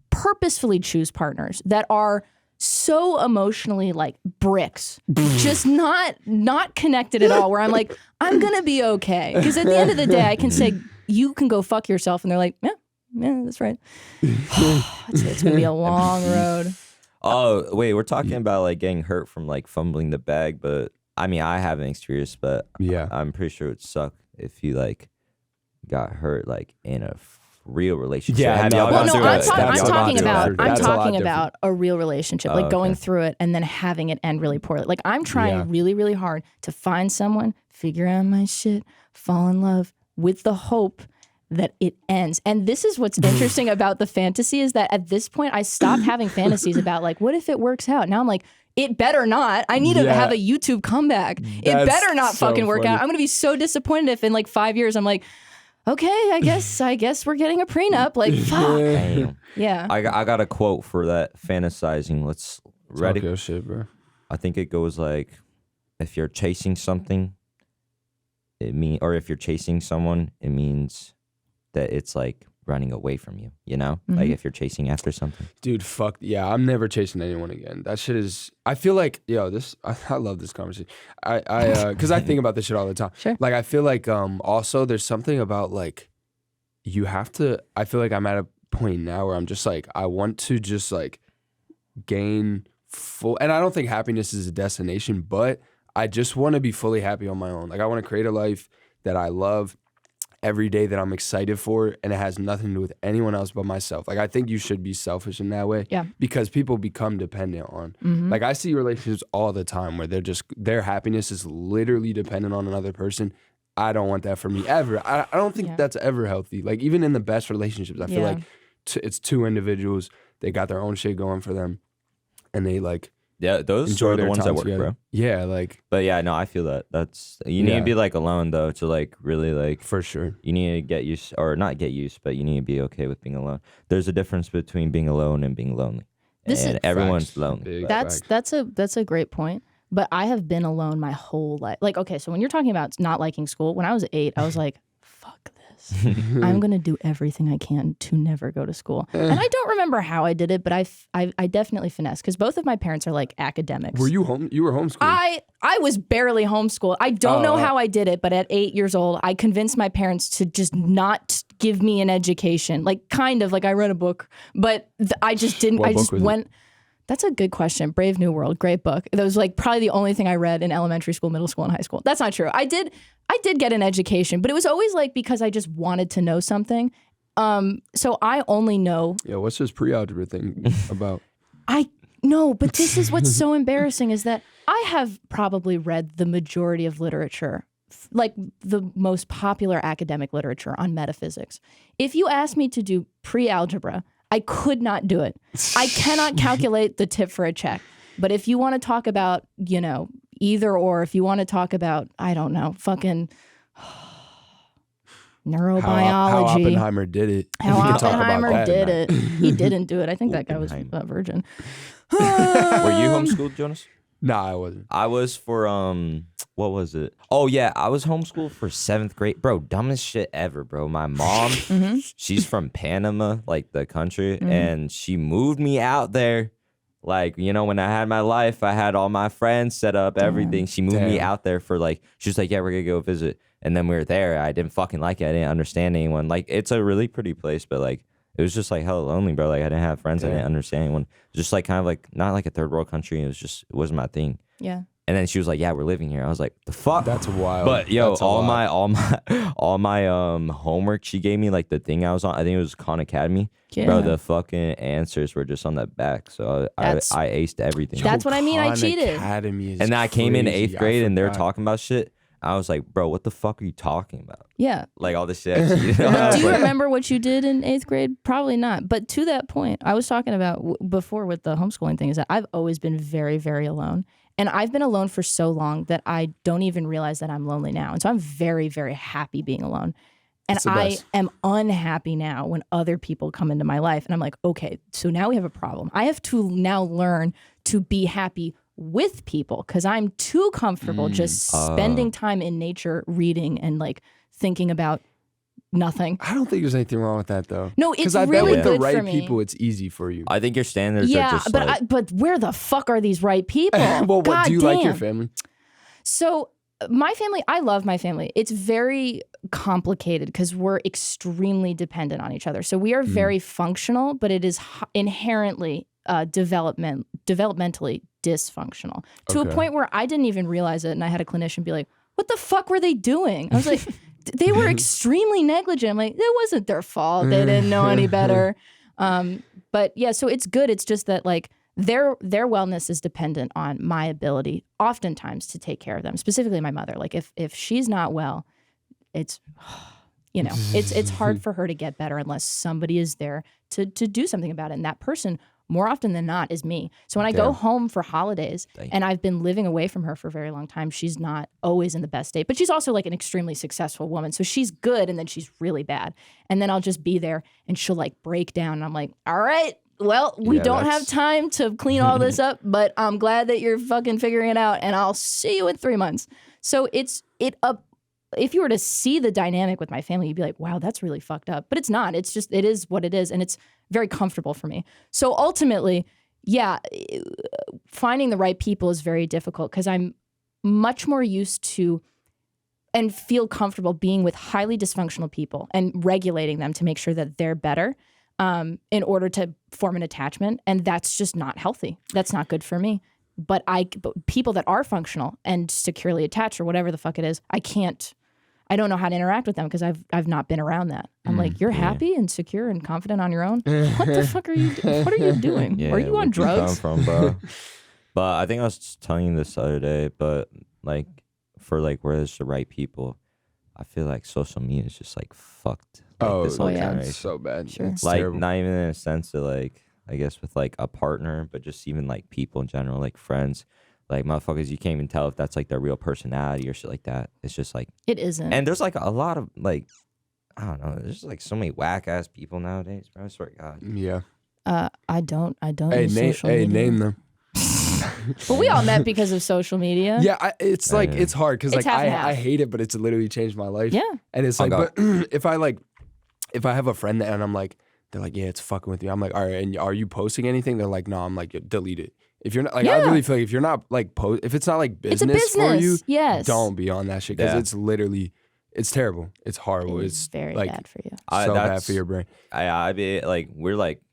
[SPEAKER 1] purposefully choose partners that are so emotionally like bricks, just not connected at all, where I'm like, I'm going to be okay. Because at the end of the day, I can say, you can go fuck yourself. And they're like, yeah, that's right. It's going to be a long road.
[SPEAKER 3] Oh, wait, we're talking about like getting hurt from like fumbling the bag, but I mean, I haven't experienced, but I'm pretty sure it would suck if you like got hurt like in a real relationship.
[SPEAKER 2] Yeah,
[SPEAKER 1] I'm talking about a real relationship, like going through it and then having it end really poorly. Like I'm trying really, really hard to find someone, figure out my shit, fall in love with the hope that it ends. And this is what's interesting about the fantasy is that at this point I stopped having fantasies about like, what if it works out? Now I'm like, it better not. I need to have a YouTube comeback. It better not fucking work out. I'm going to be so disappointed if in like 5 years I'm like, okay, I guess we're getting a prenup. Like, fuck.
[SPEAKER 3] Damn.
[SPEAKER 1] Yeah.
[SPEAKER 3] I got a quote for that fantasizing. Let's ready.
[SPEAKER 2] Talk your shit, bro.
[SPEAKER 3] I think it goes like, if you're chasing something, if you're chasing someone, it means that it's like running away from you, you know? Like if you're chasing after something.
[SPEAKER 2] Dude, fuck. Yeah, I'm never chasing anyone again. That shit is, I feel like, I love this conversation. Because I think about this shit all the time.
[SPEAKER 1] Sure.
[SPEAKER 2] Like, I feel like also there's something about like, I feel like I'm at a point now where I'm just like, I want to just like gain full, and I don't think happiness is a destination, but I just want to be fully happy on my own. Like I want to create a life that I love. every day that I'm excited for, and it has nothing to do with anyone else but myself. Like, I think you should be selfish in that way.
[SPEAKER 1] Yeah.
[SPEAKER 2] Because people become dependent on. Like, I see relationships all the time where their happiness is literally dependent on another person. I don't want that for me ever. I don't think that's ever healthy. Like, even in the best relationships, I feel like it's two individuals. They got their own shit going for them, and they like
[SPEAKER 3] those are the ones that work,
[SPEAKER 2] together.
[SPEAKER 3] bro.
[SPEAKER 2] Yeah, like.
[SPEAKER 3] But yeah, no, I feel that. That's you need to be like alone though to like really like
[SPEAKER 2] for sure.
[SPEAKER 3] You need to get used, or not get used, but you need to be okay with being alone. There's a difference between being alone and being lonely. Everyone's
[SPEAKER 2] facts.
[SPEAKER 3] lonely.
[SPEAKER 1] That's a great point. But I have been alone my whole life. Like, okay, so when you're talking about not liking school, when I was 8, I was like, fuck this. I'm going to do everything I can to never go to school. And I don't remember how I did it, but I definitely finessed because both of my parents are like academics.
[SPEAKER 2] Were you home? You were homeschooled?
[SPEAKER 1] I was barely homeschooled. I don't know how I did it, but at 8 years old, I convinced my parents to just not give me an education. Like, kind of, like I read a book, but I just didn't.
[SPEAKER 2] What
[SPEAKER 1] I
[SPEAKER 2] book
[SPEAKER 1] just
[SPEAKER 2] was it?
[SPEAKER 1] went. That's a good question. Brave New World, great book. That was like probably the only thing I read in elementary school, middle school, and high school. That's not true. I did get an education, but it was always like because I just wanted to know something. So I only know.
[SPEAKER 2] Yeah, what's this pre-algebra thing about?
[SPEAKER 1] No, but this is what's so embarrassing is that I have probably read the majority of literature, like the most popular academic literature on metaphysics. If you ask me to do pre-algebra, I could not do it. I cannot calculate the tip for a check. But if you want to talk about, either or, if you want to talk about, I don't know, fucking neurobiology.
[SPEAKER 2] How Oppenheimer did it.
[SPEAKER 1] How Oppenheimer did it. He didn't do it. I think that guy was a virgin.
[SPEAKER 3] Were you homeschooled, Jonas?
[SPEAKER 2] Nah, I wasn't.
[SPEAKER 3] I was for what was it? Oh yeah, I was homeschooled for 7th grade. Bro, dumbest shit ever, bro. My mom, she's from Panama, like the country, and she moved me out there. Like, when I had my life, I had all my friends set up, everything. She moved me out there for like, she was like, yeah, we're gonna go visit. And then we were there. I didn't fucking like it. I didn't understand anyone. Like, it's a really pretty place, but like, it was just like hella lonely, bro. Like, I didn't have friends. I didn't understand anyone. Just like kind of like not like a third world country. It wasn't my thing.
[SPEAKER 1] Yeah.
[SPEAKER 3] And then she was like, "Yeah, we're living here." I was like, "The fuck?"
[SPEAKER 2] That's wild.
[SPEAKER 3] But yo, all my homework she gave me, like the thing I was on. I think it was Khan Academy. Yeah. Bro, the fucking answers were just on the back, so I aced everything.
[SPEAKER 1] That's what I mean. I cheated.
[SPEAKER 2] Academy is
[SPEAKER 3] and then I came in 8th grade, and they're
[SPEAKER 2] forgot.
[SPEAKER 3] talking about shit. I was like, bro, what the fuck are you talking about?
[SPEAKER 1] Yeah.
[SPEAKER 3] Like all this shit. Do
[SPEAKER 1] you remember what you did in 8th grade? Probably not. But to that point, I was talking about before with the homeschooling thing is that I've always been very, very alone. And I've been alone for so long that I don't even realize that I'm lonely now. And so I'm very, very happy being alone. And I am unhappy now when other people come into my life. And I'm like, okay, so now we have a problem. I have to now learn to be happy with people because I'm too comfortable just spending time in nature, reading and like thinking about nothing.
[SPEAKER 2] I don't think there's anything wrong with that though.
[SPEAKER 1] No, it's
[SPEAKER 2] I
[SPEAKER 1] really
[SPEAKER 2] bet with
[SPEAKER 1] good
[SPEAKER 2] the right
[SPEAKER 1] for me.
[SPEAKER 2] people, it's easy for you.
[SPEAKER 3] I think your standards are just
[SPEAKER 1] but where the fuck are these right people?
[SPEAKER 2] Well,
[SPEAKER 1] God
[SPEAKER 2] do you
[SPEAKER 1] damn.
[SPEAKER 2] like your family?
[SPEAKER 1] So my family, I love my family. It's very complicated because we're extremely dependent on each other. So we are very functional, but it is inherently developmentally dysfunctional to a point where I didn't even realize it. And I had a clinician be like, what the fuck were they doing? I was like, they were extremely negligent. I'm like, it wasn't their fault. They didn't know any better. But yeah, so it's good. It's just that like their wellness is dependent on my ability oftentimes to take care of them, specifically my mother. Like if she's not well, it's, it's hard for her to get better unless somebody is there to do something about it. And that person more often than not is me. So when I go home for holidays and I've been living away from her for a very long time, she's not always in the best state, but she's also like an extremely successful woman. So she's good and then she's really bad. And then I'll just be there and she'll like break down. And I'm like, all right, well, we don't have time to clean all this up, but I'm glad that you're fucking figuring it out and I'll see you in 3 months. So if you were to see the dynamic with my family, you'd be like, wow, that's really fucked up. But it's not. It's just, it is what it is. And it's very comfortable for me. So ultimately, finding the right people is very difficult because I'm much more used to and feel comfortable being with highly dysfunctional people and regulating them to make sure that they're better in order to form an attachment. And that's just not healthy. That's not good for me. But people that are functional and securely attached or whatever the fuck it is, I I don't know how to interact with them because I've not been around that. I'm like, you're happy and secure and confident on your own. What the fuck are you? What are you doing? Are you on drugs?
[SPEAKER 3] From, bro? But I think I was just telling you this the other day. But like, for like where there's the right people, I feel like social media is just like fucked. Like, this whole generation.
[SPEAKER 2] It's so bad.
[SPEAKER 1] Sure.
[SPEAKER 2] It's
[SPEAKER 3] like
[SPEAKER 2] terrible.
[SPEAKER 3] not even in a sense of like, I guess with like a partner, but just even like people in general, like friends. Like, motherfuckers, you can't even tell if that's, like, their real personality or shit like that. It's just, like...
[SPEAKER 1] It isn't.
[SPEAKER 3] And there's, like, a lot of, like... I don't know. There's, like, so many whack-ass people nowadays, bro. I swear to God.
[SPEAKER 2] Yeah.
[SPEAKER 1] I don't
[SPEAKER 2] Hey,
[SPEAKER 1] use social media.
[SPEAKER 2] name them.
[SPEAKER 1] But we all met because of social media.
[SPEAKER 2] Yeah, it's like, it's hard because, like, I hate it, but it's literally changed my life.
[SPEAKER 1] Yeah.
[SPEAKER 2] And it's like, but if I have a friend and I'm like, they're like, yeah, it's fucking with you. I'm like, all right, and are you posting anything? They're like, no. I'm like, delete it. If you're not, like, I really feel like if you're not, like, if it's not, like, business for you, don't be on that shit because it's literally, it's terrible. It's horrible. It's
[SPEAKER 1] very
[SPEAKER 2] like,
[SPEAKER 1] bad for you.
[SPEAKER 2] So bad for your brain.
[SPEAKER 3] I be, like, we're, like,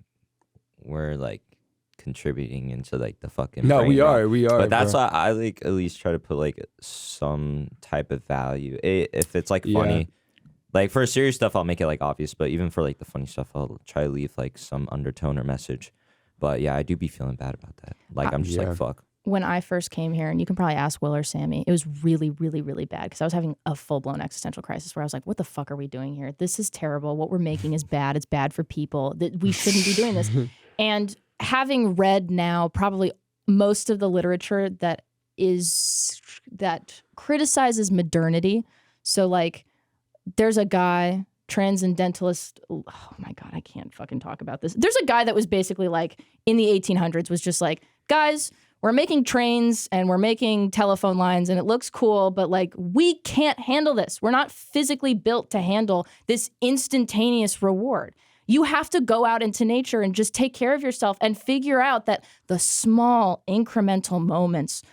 [SPEAKER 3] contributing into, like, the fucking
[SPEAKER 2] No,
[SPEAKER 3] brain
[SPEAKER 2] we
[SPEAKER 3] rot.
[SPEAKER 2] are.
[SPEAKER 3] But that's why I, like, at least try to put, like, some type of value. If it's, like, funny. Like, for serious stuff, I'll make it, like, obvious. But even for, like, the funny stuff, I'll try to leave, like, some undertone or message. But, yeah, I do be feeling bad about that. Like, I'm just like, fuck.
[SPEAKER 1] When I first came here, and you can probably ask Will or Sammie, it was really, really, really bad because I was having a full-blown existential crisis where I was like, what the fuck are we doing here? This is terrible. What we're making is bad. It's bad for people. That we shouldn't be doing this. And having read now probably most of the literature that criticizes modernity. So, like, there's a guy... transcendentalist. Oh my God, I can't fucking talk about this. There's a guy that was basically like in the 1800s was just like, guys, we're making trains and we're making telephone lines and it looks cool, but like we can't handle this. We're not physically built to handle this instantaneous reward. You have to go out into nature and just take care of yourself and figure out that the small incremental moments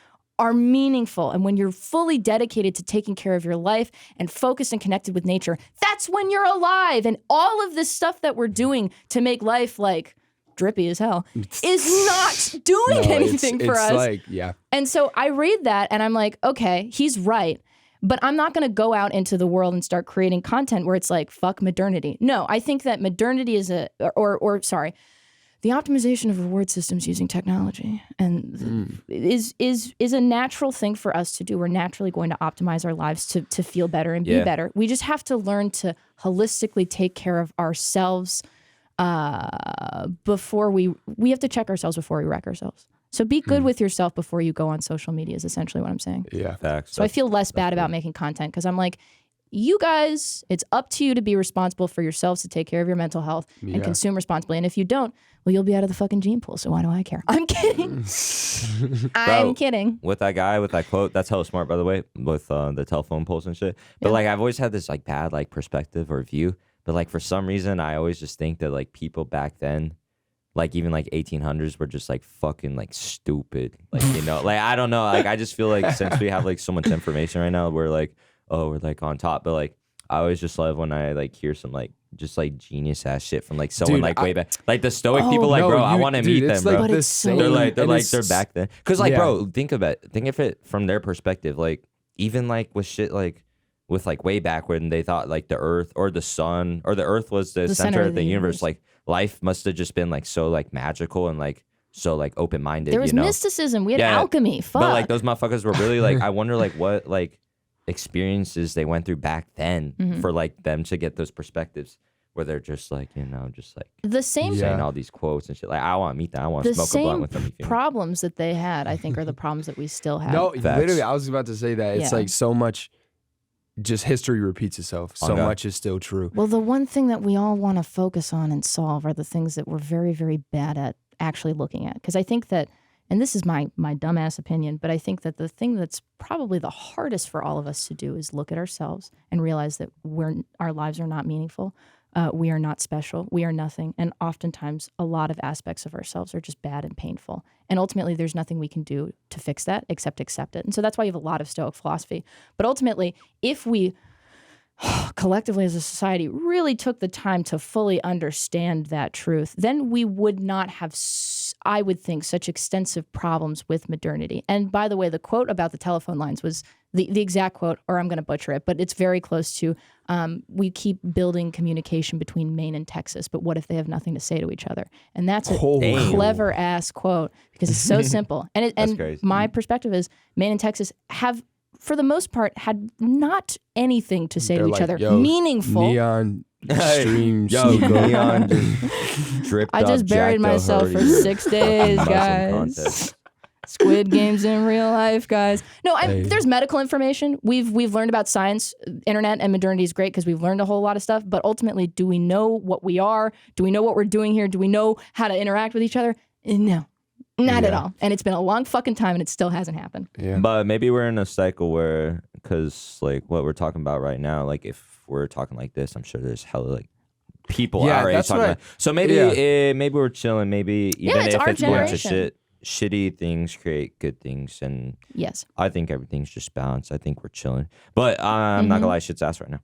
[SPEAKER 1] are meaningful. And when you're fully dedicated to taking care of your life and focused and connected with nature, that's when you're alive. And all of this stuff that we're doing to make life like drippy as hell is not doing anything for us. Like, and so I read that and I'm like, okay, he's right. But I'm not going to go out into the world and start creating content where it's like, fuck modernity. No, I think that modernity is the optimization of reward systems using technology and is a natural thing for us to do. We're naturally going to optimize our lives to feel better and be better. We just have to learn to holistically take care of ourselves before we have to check ourselves before we wreck ourselves. So be good with yourself before you go on social media is essentially what I'm saying.
[SPEAKER 2] Yeah.
[SPEAKER 3] Facts.
[SPEAKER 1] So I feel less bad about making content because I'm like, you guys, it's up to you to be responsible for yourselves to take care of your mental health and consume responsibly. And if you don't, well, you'll be out of the fucking gene pool. So why do I care? I'm kidding. I'm kidding.
[SPEAKER 3] With that guy, with that quote, that's hella smart, by the way, with the telephone poles and shit. But like, I've always had this like bad like perspective or view. But like, for some reason, I always just think that like people back then, like even like 1800s were just like fucking like stupid. Like, you know, like, I don't know. Like, I just feel like since we have like so much information right now, we're like, oh, we're like on top. But like, I always just love when I like hear some like just like genius ass shit from like someone like way back, like the Stoic people. Like, bro, I want to meet them, bro.
[SPEAKER 2] Like
[SPEAKER 3] they're back then. Cause like, bro, think of it from their perspective. Like, even like with shit like with like way back when they thought like the Earth or the sun or the Earth was the center of the universe. Like, life must have just been like so like magical and like so like open minded.
[SPEAKER 1] There was mysticism. We had alchemy. Fuck.
[SPEAKER 3] But like those motherfuckers were really like, I wonder like what like experiences they went through back then for like them to get those perspectives where they're just like, you know, just like
[SPEAKER 1] the same
[SPEAKER 3] saying all these quotes and shit. Like, I want to meet them. I want to smoke a blunt with them.
[SPEAKER 1] The problems that they had, I think, are the problems that we still have.
[SPEAKER 2] No, literally, I was about to say that. It's like so much, just history repeats itself. So much is still true.
[SPEAKER 1] Well, the one thing that we all want to focus on and solve are the things that we're very, very bad at actually looking at. Because I think that, and this is my dumbass opinion, but I think that the thing that's probably the hardest for all of us to do is look at ourselves and realize that our lives are not meaningful. We are not special. We are nothing. And oftentimes, a lot of aspects of ourselves are just bad and painful. And ultimately, there's nothing we can do to fix that except accept it. And so that's why you have a lot of Stoic philosophy. But ultimately, if we collectively as a society really took the time to fully understand that truth, then we would not have, I would think, such extensive problems with modernity. And by the way, the quote about the telephone lines was the exact quote, or I'm going to butcher it, but it's very close to, we keep building communication between Maine and Texas, but what if they have nothing to say to each other? And that's a clever ass quote because it's so simple. And my perspective is Maine and Texas have, for the most part, had not anything to say to each other. Meaningful.
[SPEAKER 2] Neon streams.
[SPEAKER 3] Neon dripped
[SPEAKER 1] I just buried myself for 6 days, guys. Squid Games in real life, guys. No, there's medical information. We've learned about science, internet, and modernity is great because we've learned a whole lot of stuff. But ultimately, do we know what we are? Do we know what we're doing here? Do we know how to interact with each other? No, not at all. And it's been a long fucking time, and it still hasn't happened.
[SPEAKER 3] Yeah. But maybe we're in a cycle where, because like what we're talking about right now, like if we're talking like this, I'm sure there's hella like people our age talking about. So maybe maybe we're chilling. Maybe even if it's going to shitty things create good things, and
[SPEAKER 1] yes,
[SPEAKER 3] I think everything's just balanced. I think we're chilling, but I'm not gonna lie, shit's ass right now.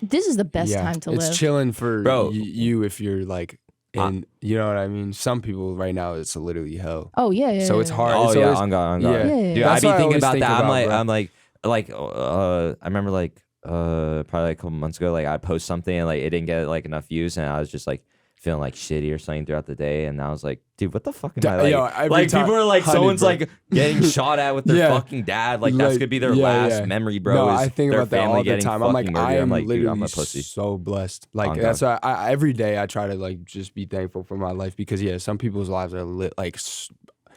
[SPEAKER 1] This is the best time to live.
[SPEAKER 2] It's chilling for you if you're like in, you know what I mean. Some people right now it's literally hell.
[SPEAKER 1] Oh yeah.
[SPEAKER 2] So it's hard.
[SPEAKER 3] Oh
[SPEAKER 2] it's
[SPEAKER 3] yeah, on God.
[SPEAKER 2] Yeah.
[SPEAKER 3] Dude, I be thinking about that. I'm like, I remember like probably like a couple months ago, like I post something and like it didn't get like enough views, and I was just like feeling like shitty or something throughout the day, and I was like, dude, what the fuck am I like? Like people are like, someone's like getting shot at with their fucking dad, like that's gonna be their last memory, bro.
[SPEAKER 2] No, I think about that all the time. I'm like, I'm literally
[SPEAKER 3] dude, I'm a pussy.
[SPEAKER 2] So blessed. Like that's why I every day I try to like just be thankful for my life, because some people's lives are lit like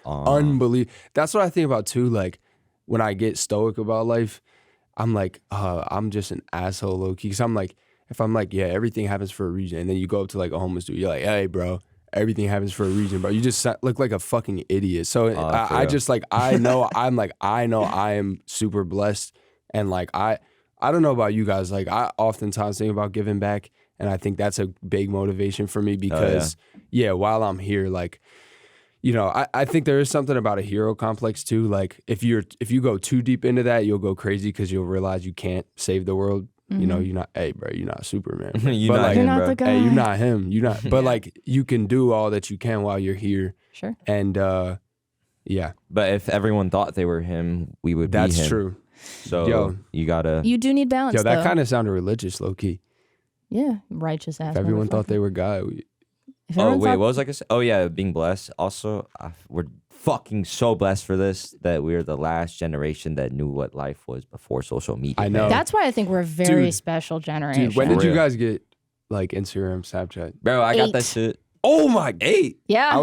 [SPEAKER 2] unbelievable. That's what I think about too. Like when I get stoic about life, I'm like, I'm just an asshole low key. Cause I'm like, if I'm like, everything happens for a reason, and then you go up to like a homeless dude, you're like, hey, bro, everything happens for a reason, bro. You just look like a fucking idiot. So I just like, I know I am super blessed, and like I don't know about you guys. Like I oftentimes think about giving back, and I think that's a big motivation for me because while I'm here, like, you know, I think there is something about a hero complex too. Like if you go too deep into that, you'll go crazy because you'll realize you can't save the world. You know, you're not, hey, bro, you're not Superman.
[SPEAKER 3] You're not him, bro.
[SPEAKER 1] The guy.
[SPEAKER 2] Hey, you're not him. You're not, but like, you can do all that you can while you're here.
[SPEAKER 1] Sure.
[SPEAKER 2] And, yeah.
[SPEAKER 3] But if everyone thought they were him, we would be him.
[SPEAKER 2] That's true.
[SPEAKER 3] So you gotta.
[SPEAKER 1] You do need balance,
[SPEAKER 2] that kind of sounded religious, low key.
[SPEAKER 1] Yeah, righteous ass.
[SPEAKER 2] If everyone thought they were God.
[SPEAKER 3] What was I gonna say? Oh yeah, being blessed. Also, we're fucking so blessed for this, that we're the last generation that knew what life was before social media.
[SPEAKER 2] I know.
[SPEAKER 1] That's why I think we're a very special generation.
[SPEAKER 2] Dude, when did you guys get like Instagram, Snapchat?
[SPEAKER 3] Bro, I got that shit.
[SPEAKER 2] Oh my,
[SPEAKER 3] 8.
[SPEAKER 1] Yeah.
[SPEAKER 2] I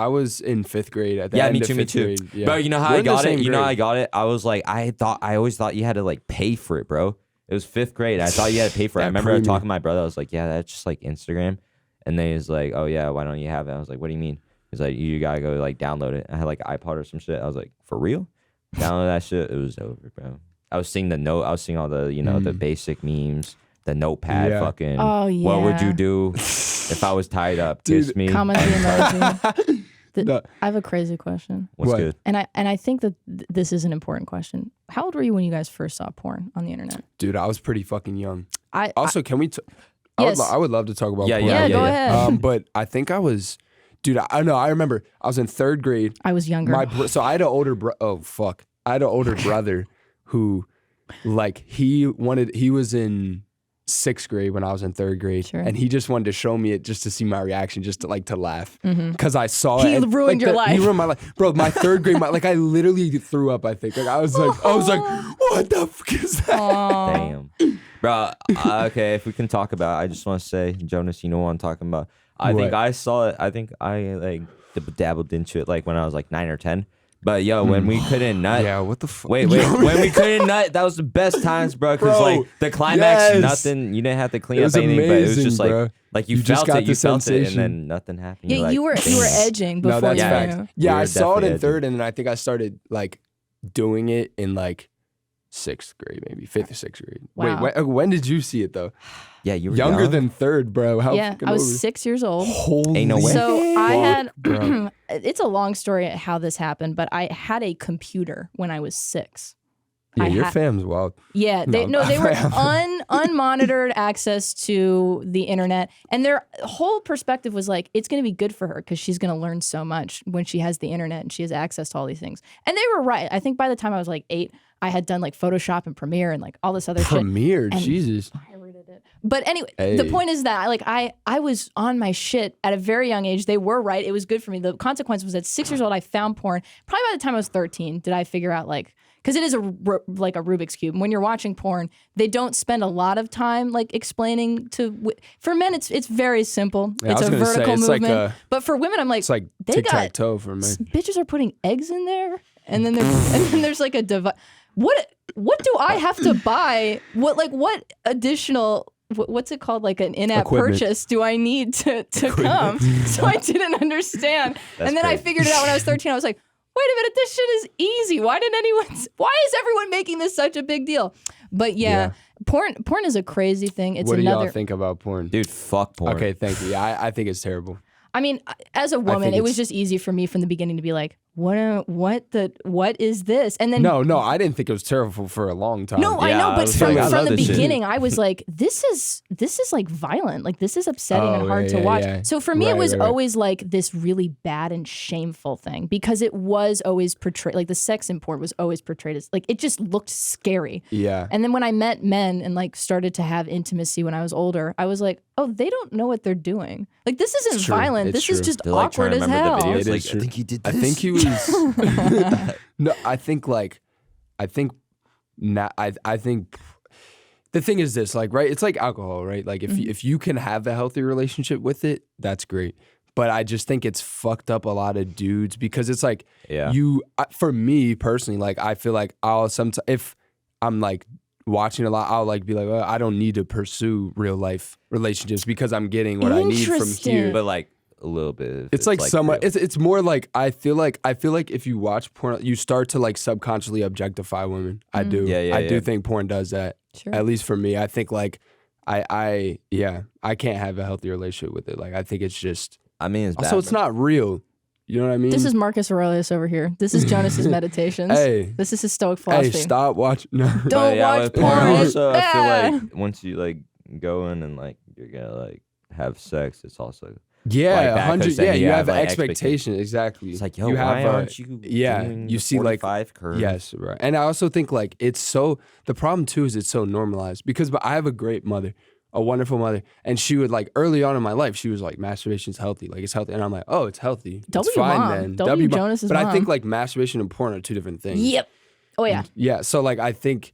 [SPEAKER 2] was in 5th grade at the end of 5th grade. Yeah.
[SPEAKER 3] Bro, you know how I got it? You know how I got it? I was like, I always thought you had to like pay for it, bro. It was 5th grade. I thought you had to pay for it. I remember talking to my brother. I was like, yeah, that's just like Instagram. And then he's like, oh yeah, why don't you have it? I was like, what do you mean? He's like, you gotta go like download it. I had like an iPod or some shit. I was like, for real? Download that shit. It was over, bro. I was seeing the note. I was seeing all the, you know, the basic memes, the notepad fucking.
[SPEAKER 1] Oh yeah.
[SPEAKER 3] What would you do if I was tied up?
[SPEAKER 2] Dude,
[SPEAKER 3] Kiss me.
[SPEAKER 1] Comment the emoji. I have a crazy question.
[SPEAKER 3] What's good?
[SPEAKER 1] And I think that this is an important question. How old were you when you guys first saw porn on the internet?
[SPEAKER 2] Dude, I was pretty fucking young. Can we?
[SPEAKER 1] Yes.
[SPEAKER 2] I would love to talk about porn.
[SPEAKER 1] Yeah, go ahead.
[SPEAKER 2] But I think I was. Dude, I know. I remember I was in 3rd grade.
[SPEAKER 1] I was younger.
[SPEAKER 2] So I had an older I had an older brother who, like, he was in 6th grade when I was in 3rd grade, and he just wanted to show me it just to see my reaction, just to laugh, because I saw it.
[SPEAKER 1] He ruined your life.
[SPEAKER 2] He ruined my life, bro. My 3rd grade, like I literally threw up. I think, like I was like, what the fuck is that?
[SPEAKER 3] Damn, bro. Okay, if we can talk about, I just want to say, Jonas, you know what I'm talking about. I think I saw it. I think I like dabbled into it like when I was like 9 or 10. But yo, when we couldn't nut.
[SPEAKER 2] Yeah, what the fuck?
[SPEAKER 3] Wait. When we couldn't nut, that was the best times, bro. Because like the climax, nothing. You didn't have to clean up anything, but it was just like you felt it, and then nothing happened.
[SPEAKER 1] Yeah, you were edging before.
[SPEAKER 2] No, that's
[SPEAKER 1] facts.
[SPEAKER 2] Yeah, I saw it in 3rd, and then I think I started like doing it in like 6th grade, maybe 5th or 6th grade.
[SPEAKER 1] Wow.
[SPEAKER 2] Wait, when did you see it though?
[SPEAKER 3] Yeah, you were
[SPEAKER 2] younger than 3rd, bro.
[SPEAKER 1] I was 6 years old.
[SPEAKER 2] Holy
[SPEAKER 3] Ain't no way.
[SPEAKER 1] So I had. It's a long story how this happened, but I had a computer when I was 6.
[SPEAKER 2] your fam's wild.
[SPEAKER 1] Yeah, they were unmonitored access to the internet, and their whole perspective was like, it's going to be good for her because she's going to learn so much when she has the internet and she has access to all these things. And they were right. I think by the time I was like 8, I had done like Photoshop and Premiere and like all this other
[SPEAKER 2] Premiere,
[SPEAKER 1] shit.
[SPEAKER 2] Jesus.
[SPEAKER 1] Pirated it. But anyway, the point is that like I was on my shit at a very young age. They were right. It was good for me. The consequence was at 6 years old, I found porn. Probably by the time I was 13, did I figure out like, because it is like a Rubik's Cube. And when you're watching porn, they don't spend a lot of time like explaining to. For men, it's very simple.
[SPEAKER 2] Yeah,
[SPEAKER 1] it's a vertical movement.
[SPEAKER 2] Like
[SPEAKER 1] but for women, I'm like,
[SPEAKER 2] it's like tic-tac-toe for men.
[SPEAKER 1] Bitches are putting eggs in there, and then there's like a device. What do I have to buy? What additional? What's it called? Like an in-app purchase do I need to come? So I didn't understand. And then I figured it out when I was 13. I was like, wait a minute, this shit is easy. Why is everyone making this such a big deal? But yeah. Porn is a crazy thing. It's
[SPEAKER 2] what do y'all think about porn?
[SPEAKER 3] Dude, fuck porn.
[SPEAKER 2] Okay, thank you. I think it's terrible.
[SPEAKER 1] I mean, as a woman, it was just easy for me from the beginning to be like, what is this? And then
[SPEAKER 2] no, I didn't think it was terrible for a long time.
[SPEAKER 1] No, I know, but from the beginning, I was like, this is like violent. Like this is upsetting and hard to watch. Yeah. So for me, it was always like this really bad and shameful thing because it was always portrayed like the sex in porn was always portrayed as like it just looked scary.
[SPEAKER 2] Yeah.
[SPEAKER 1] And then when I met men and like started to have intimacy when I was older, I was like, oh, they don't know what they're doing. Like this isn't violent. This is just awkward as hell.
[SPEAKER 3] Like, I think he did this.
[SPEAKER 2] I think he was. No, I think the thing is this, like, right? It's like alcohol, right? Like if you can have a healthy relationship with it, that's great. But I just think it's fucked up a lot of dudes because it's like for me personally, like I feel like I'll sometimes if I'm like watching a lot, I'll like be like, well, I don't need to pursue real life relationships because I'm getting what I need from here.
[SPEAKER 3] But like a little bit.
[SPEAKER 2] It's like somewhat. It's more like I feel like if you watch porn, you start to like subconsciously objectify women. I do. I do think porn does that.
[SPEAKER 1] Sure.
[SPEAKER 2] At least for me, I think like I can't have a healthy relationship with it. Like I think it's just.
[SPEAKER 3] I mean, it's bad.
[SPEAKER 2] Also, it's not real. You know what I mean?
[SPEAKER 1] This is Marcus Aurelius over here. This is Jonas's meditations.
[SPEAKER 2] Hey,
[SPEAKER 1] this is his Stoic philosophy.
[SPEAKER 2] Hey, stop watching. No.
[SPEAKER 1] Don't watch porn.
[SPEAKER 3] Also, I feel like once you like go in and like you're gonna like have sex, it's also.
[SPEAKER 2] Yeah, 100. Yeah, you have
[SPEAKER 3] like,
[SPEAKER 2] expectations. Exactly.
[SPEAKER 3] It's like, yo,
[SPEAKER 2] you
[SPEAKER 3] why
[SPEAKER 2] have
[SPEAKER 3] aren't you? Doing
[SPEAKER 2] you see like
[SPEAKER 3] curve?
[SPEAKER 2] Yes, right. And I also think like it's so. The problem too is it's so normalized because I have a great mother, a wonderful mother, and she would like early on in my life, she was like, masturbation's healthy, like it's healthy, and I'm like, oh, it's healthy. It's fine
[SPEAKER 1] mom.
[SPEAKER 2] then.
[SPEAKER 1] W Jonas's
[SPEAKER 2] But
[SPEAKER 1] mom.
[SPEAKER 2] I think like masturbation and porn are two different things.
[SPEAKER 1] Yep. Oh yeah.
[SPEAKER 2] Yeah. So like I think,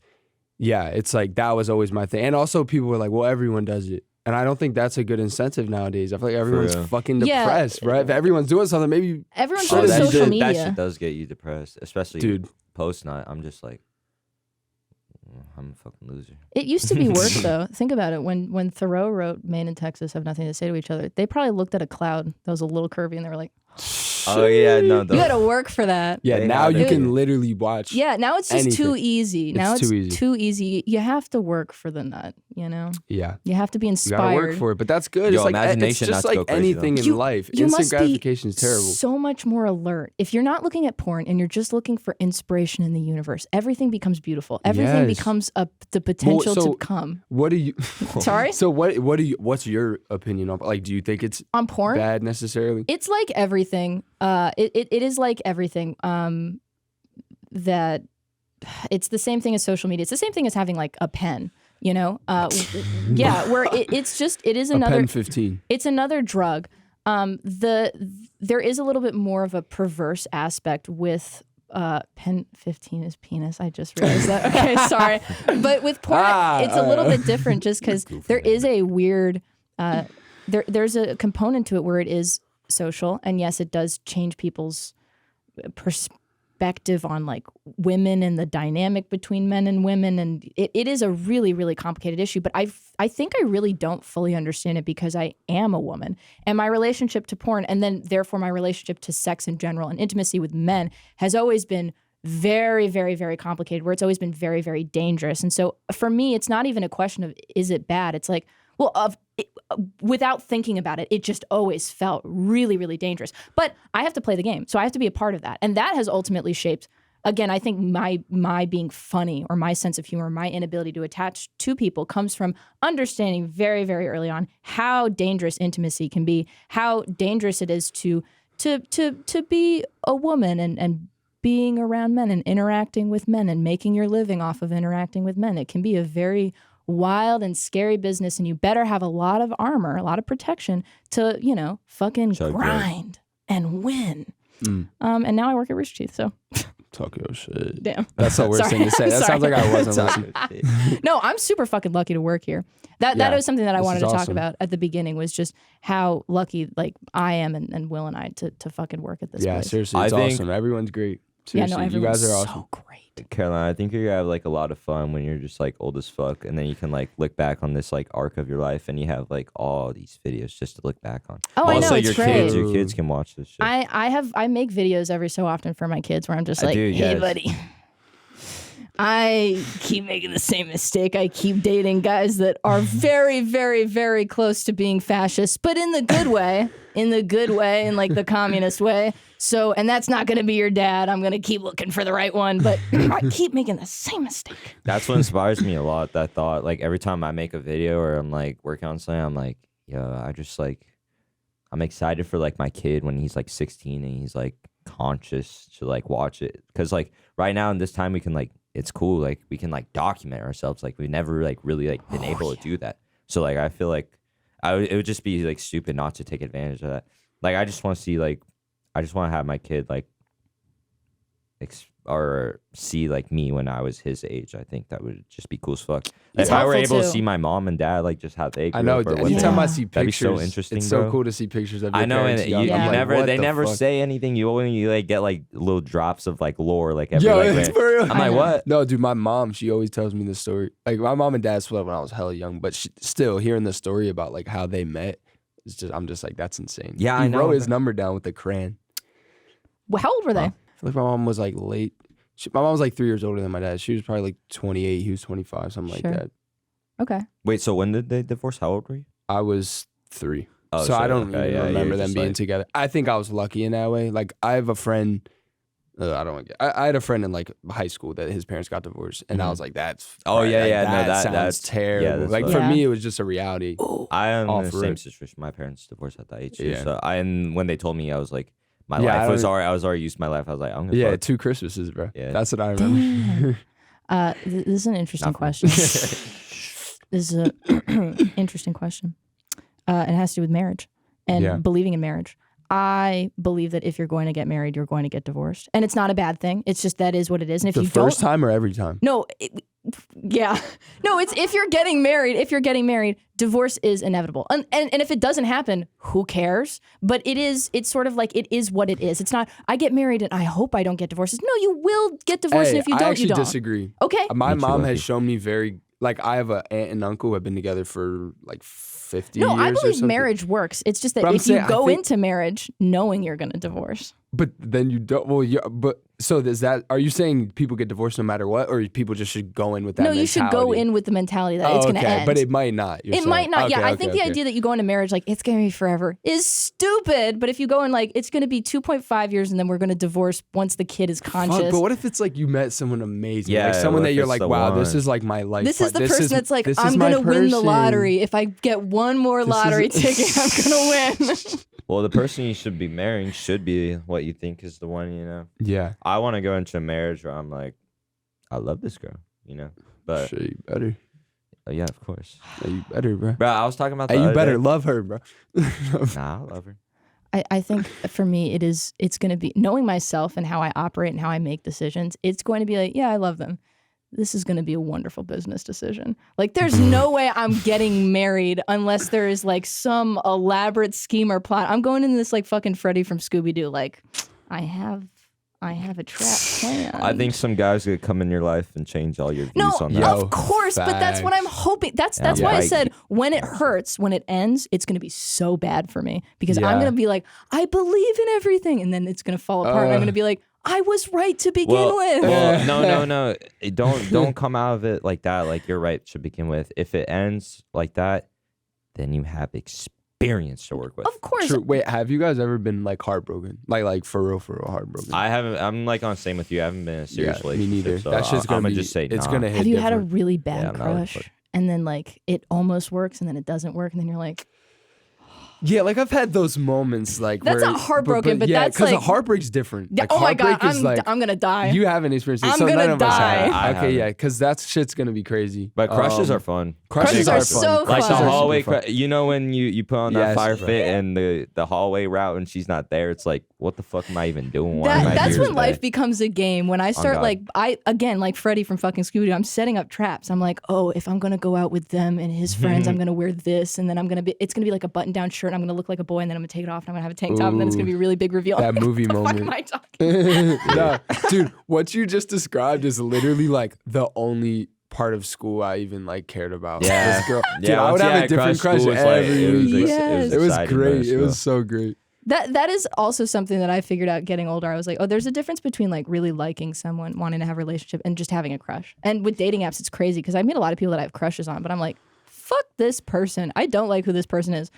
[SPEAKER 2] it's like that was always my thing, and also people were like, well, everyone does it. And I don't think that's a good incentive nowadays. I feel like everyone's fucking depressed, right? If everyone's doing something, maybe
[SPEAKER 1] everyone's on social media.
[SPEAKER 3] That shit does get you depressed, especially post-night. I'm just like, I'm a fucking loser.
[SPEAKER 1] It used to be worse though. Think about it. When Thoreau wrote Maine and Texas have nothing to say to each other, they probably looked at a cloud that was a little curvy and they were like,
[SPEAKER 3] oh yeah, no.
[SPEAKER 1] You got to work for that.
[SPEAKER 2] Yeah, now you can literally watch.
[SPEAKER 1] Yeah, now it's just too easy. Now it's
[SPEAKER 2] too
[SPEAKER 1] easy. You have to work for the nut, you know?
[SPEAKER 2] Yeah.
[SPEAKER 1] You have to be inspired.
[SPEAKER 2] You gotta work for it, but that's good.
[SPEAKER 3] Yo,
[SPEAKER 2] it's like
[SPEAKER 3] imagination
[SPEAKER 2] it's just
[SPEAKER 3] not to
[SPEAKER 2] like
[SPEAKER 3] go crazy,
[SPEAKER 2] anything in life.
[SPEAKER 1] You
[SPEAKER 2] Instant
[SPEAKER 1] must
[SPEAKER 2] gratification is
[SPEAKER 1] be
[SPEAKER 2] terrible.
[SPEAKER 1] So much more alert. If you're not looking at porn and you're just looking for inspiration in the universe, everything becomes beautiful. Everything becomes the potential to come.
[SPEAKER 2] What do you?
[SPEAKER 1] Sorry.
[SPEAKER 2] So what do you? What's your opinion on? Like, do you think it's
[SPEAKER 1] on porn
[SPEAKER 2] bad necessarily?
[SPEAKER 1] It's like everything. It is like everything. That it's the same thing as social media. It's the same thing as having like a pen. You know, where it's another
[SPEAKER 2] a pen 15.
[SPEAKER 1] It's another drug. There is a little bit more of a perverse aspect with pen 15 is penis. I just realized that. Okay, sorry. But with porn, it's a little bit different just because there is a weird, there's a component to it where it is social. And yes, it does change people's perspective on like women and the dynamic between men and women. And it is a really, really complicated issue. But I think I really don't fully understand it because I am a woman. And my relationship to porn and then therefore my relationship to sex in general and intimacy with men has always been very, very, very complicated, where it's always been very, very dangerous. And so for me, it's not even a question of is it bad? It's like, well, without thinking about it, it just always felt really, really dangerous. But I have to play the game, so I have to be a part of that. And that has ultimately shaped again, I think my being funny or my sense of humor, my inability to attach to people comes from understanding very, very early on how dangerous intimacy can be, how dangerous it is to be a woman and being around men and interacting with men and making your living off of interacting with men. It can be a very wild and scary business, and you better have a lot of armor, a lot of protection to, fucking grind and win. And now I work at Rooster Teeth, so.
[SPEAKER 2] Talk your shit.
[SPEAKER 1] Damn.
[SPEAKER 2] That's the worst thing to say. That sounds like I wasn't listening.
[SPEAKER 1] No, I'm super fucking lucky to work here. That was something that I wanted to talk about at the beginning, was just how lucky I am and Will and I to fucking work at this place.
[SPEAKER 2] Yeah, seriously, it's awesome. Everyone's great. Seriously, you guys are awesome.
[SPEAKER 1] So great.
[SPEAKER 3] Caroline, I think you're gonna have a lot of fun when you're just old as fuck, and then you can look back on this arc of your life, and you have all these videos just to look back on.
[SPEAKER 1] Oh,
[SPEAKER 3] also,
[SPEAKER 1] I know, it's great.
[SPEAKER 3] Your kids can watch this shit.
[SPEAKER 1] I make videos every so often for my kids where I'm just hey
[SPEAKER 3] yes.
[SPEAKER 1] buddy, I keep making the same mistake. I keep dating guys that are very, very, very close to being fascist, but in the good way, in the communist way. So, and that's not going to be your dad. I'm going to keep looking for the right one, but I keep making the same mistake.
[SPEAKER 3] That's what inspires me a lot. That thought, every time I make a video or I'm working on something, I'm yo, I just I'm excited for my kid when he's 16 and he's conscious to watch it. Cause right now in this time we can it's cool. We can document ourselves. We never really been able to do that. So I feel it would just be stupid not to take advantage of that. I just want to see I just want to have my kid or see me when I was his age. I think that would just be cool as fuck. If I were able to see my mom and dad just how they grew
[SPEAKER 2] I know.
[SPEAKER 3] up
[SPEAKER 2] Anytime I see pictures,
[SPEAKER 3] that'd be so interesting.
[SPEAKER 2] It's
[SPEAKER 3] bro.
[SPEAKER 2] so cool to see pictures of your
[SPEAKER 3] I know,
[SPEAKER 2] parents.
[SPEAKER 3] and you never they never say anything. You only get little drops of lore every
[SPEAKER 2] it's for real.
[SPEAKER 3] I'm what?
[SPEAKER 2] No, dude, my mom, she always tells me the story. My mom and dad split up when I was hella young, but still hearing the story about how they met, I'm just that's insane.
[SPEAKER 3] Yeah,
[SPEAKER 2] he
[SPEAKER 3] I know.
[SPEAKER 2] wrote his number down with a crayon.
[SPEAKER 1] Well, how old were they?
[SPEAKER 2] I feel like my mom was late. My mom was 3 years older than my dad. She was probably 28. He was 25, something like that.
[SPEAKER 1] Okay.
[SPEAKER 3] Wait, so when did they divorce? How old were you?
[SPEAKER 2] I was 3.
[SPEAKER 3] Oh,
[SPEAKER 2] so I don't even remember them
[SPEAKER 3] just
[SPEAKER 2] being together. I think I was lucky in that way. I have a friend. I had a friend in high school that his parents got divorced, and I was that's sounds terrible. For me, it was just a reality.
[SPEAKER 3] I am in the same situation. My parents divorced at that age too. So and when they told me, I was my life was already. I was already used to my life. I was I'm gonna fuck.
[SPEAKER 2] 2 Christmases, bro.
[SPEAKER 3] Yeah.
[SPEAKER 2] That's what I remember.
[SPEAKER 1] This is an interesting question. This is an interesting question. It has to do with marriage and believing in marriage. I believe that if you're going to get married, you're going to get divorced, and it's not a bad thing. It's just that is what it is. And if
[SPEAKER 2] the first time or every time?
[SPEAKER 1] No. No, it's if you're getting married, divorce is inevitable. And if it doesn't happen, who cares? But it's sort of it is what it is. It's not, I get married and I hope I don't get divorced. No, you will get divorced, and if you don't, you don't.
[SPEAKER 2] I actually disagree.
[SPEAKER 1] Okay.
[SPEAKER 2] My mom has shown me very, I have an aunt and uncle who have been together for 50 years.
[SPEAKER 1] No, I believe
[SPEAKER 2] or something.
[SPEAKER 1] Marriage works. It's just that if you go into marriage knowing you're going to divorce.
[SPEAKER 2] But then you don't. Well, so does that? Are you saying people get divorced no matter what, or people just should go in with that? No,
[SPEAKER 1] you should go in with the mentality that it's going to end.
[SPEAKER 2] But it might not.
[SPEAKER 1] It might not. Okay, I think the idea that you go into marriage it's going to be forever is stupid. But if you go in it's going to be 2.5 years, and then we're going to divorce once the kid is conscious.
[SPEAKER 2] Fuck, but what if it's you met someone amazing, someone that you're wow, this is my life.
[SPEAKER 1] This is the person that's I'm going to win the lottery. If I get one more lottery ticket, I'm going to win.
[SPEAKER 3] Well, the person you should be marrying should be what you think is the one,
[SPEAKER 2] Yeah.
[SPEAKER 3] I want to go into a marriage where I'm I love this girl, But
[SPEAKER 2] shit, you better.
[SPEAKER 3] Yeah, of course.
[SPEAKER 2] Yeah, you better, bro.
[SPEAKER 3] Bro, I was talking about
[SPEAKER 2] you better love her, bro.
[SPEAKER 3] Nah, I love her.
[SPEAKER 1] I think for me, it's going to be knowing myself and how I operate and how I make decisions. It's going to be yeah, I love them. This is going to be a wonderful business decision. There's no way I'm getting married unless there is some elaborate scheme or plot. I'm going in this fucking Freddy from Scooby-Doo. I have a trap plan.
[SPEAKER 3] I think some guys could come in your life and change all your views on that.
[SPEAKER 1] No, of course, but that's what I'm hoping. That's why I said when it hurts, when it ends, it's going to be so bad for me because I'm going to be I believe in everything, and then it's going to fall apart. And I'm going to be I was right to begin with.
[SPEAKER 3] Well, no. Don't come out of it like that. You're right to begin with. If it ends like that, then you have experience. experience to work with.
[SPEAKER 1] Of course.
[SPEAKER 2] True. Wait, have you guys ever been like heartbroken? Like for real heartbroken?
[SPEAKER 3] I haven't. I'm like on the same with you. I haven't been in a serious relationship.
[SPEAKER 2] Me neither.
[SPEAKER 3] So
[SPEAKER 2] That's just gonna be.
[SPEAKER 3] just say
[SPEAKER 2] it's
[SPEAKER 3] nah.
[SPEAKER 2] gonna hit.
[SPEAKER 1] Have you had a
[SPEAKER 2] different.
[SPEAKER 1] really bad
[SPEAKER 3] I'm not looking
[SPEAKER 1] crush, and then like it almost works, and then it doesn't work, and then you're like,
[SPEAKER 2] Yeah, like I've had those moments like
[SPEAKER 1] That's
[SPEAKER 2] where,
[SPEAKER 1] not heartbroken, but
[SPEAKER 2] yeah,
[SPEAKER 1] that's
[SPEAKER 2] because
[SPEAKER 1] like-
[SPEAKER 2] heartbreak's different. Like,
[SPEAKER 1] oh my god,
[SPEAKER 2] heartbreak is
[SPEAKER 1] I'm gonna die.
[SPEAKER 2] You haven't experienced it,
[SPEAKER 1] I'm
[SPEAKER 2] so
[SPEAKER 1] gonna
[SPEAKER 2] none of us
[SPEAKER 1] die.
[SPEAKER 2] have.
[SPEAKER 3] I
[SPEAKER 2] Okay,
[SPEAKER 3] haven't.
[SPEAKER 2] yeah, because that shit's gonna be crazy.
[SPEAKER 3] But crushes are fun.
[SPEAKER 1] Crushes are so
[SPEAKER 3] Like the
[SPEAKER 1] fun.
[SPEAKER 3] hallway,
[SPEAKER 2] Super fun.
[SPEAKER 3] you know when you put on that
[SPEAKER 2] Yes,
[SPEAKER 3] fire
[SPEAKER 2] bro.
[SPEAKER 3] fit and the hallway route and she's not there, it's like, what the fuck am I even doing? Why am I
[SPEAKER 1] That's
[SPEAKER 3] here
[SPEAKER 1] when
[SPEAKER 3] today?
[SPEAKER 1] life becomes a game. When I start
[SPEAKER 3] God.
[SPEAKER 1] like like Freddie from fucking Scooby-Doo, I'm setting up traps. I'm like, oh, if I'm gonna go out with them and his friends, I'm gonna wear this, and then it's gonna be like a button-down shirt. And I'm gonna look like a boy, and then I'm gonna take it off, and I'm gonna have a tank top, and then it's gonna be a really big reveal.
[SPEAKER 2] That movie
[SPEAKER 1] What
[SPEAKER 2] moment.
[SPEAKER 1] am I talking?
[SPEAKER 2] No, dude, what you just described is literally like the only part of school I even like cared about.
[SPEAKER 3] Yeah.
[SPEAKER 2] This girl. Dude,
[SPEAKER 3] Yeah,
[SPEAKER 2] I would
[SPEAKER 3] once you
[SPEAKER 2] have a
[SPEAKER 3] had
[SPEAKER 2] different
[SPEAKER 3] crush,
[SPEAKER 2] crush
[SPEAKER 3] school was like-
[SPEAKER 2] every
[SPEAKER 3] it was
[SPEAKER 2] week.
[SPEAKER 3] ex-
[SPEAKER 1] Yes.
[SPEAKER 2] It was
[SPEAKER 3] exciting
[SPEAKER 2] great.
[SPEAKER 3] middle
[SPEAKER 2] It was
[SPEAKER 3] school.
[SPEAKER 2] so great.
[SPEAKER 1] That is also something that I figured out getting older. I was like, oh, there's a difference between like really liking someone, wanting to have a relationship, and just having a crush. And with dating apps, it's crazy because I meet a lot of people that I have crushes on, but I'm like, fuck this person. I don't like who this person is.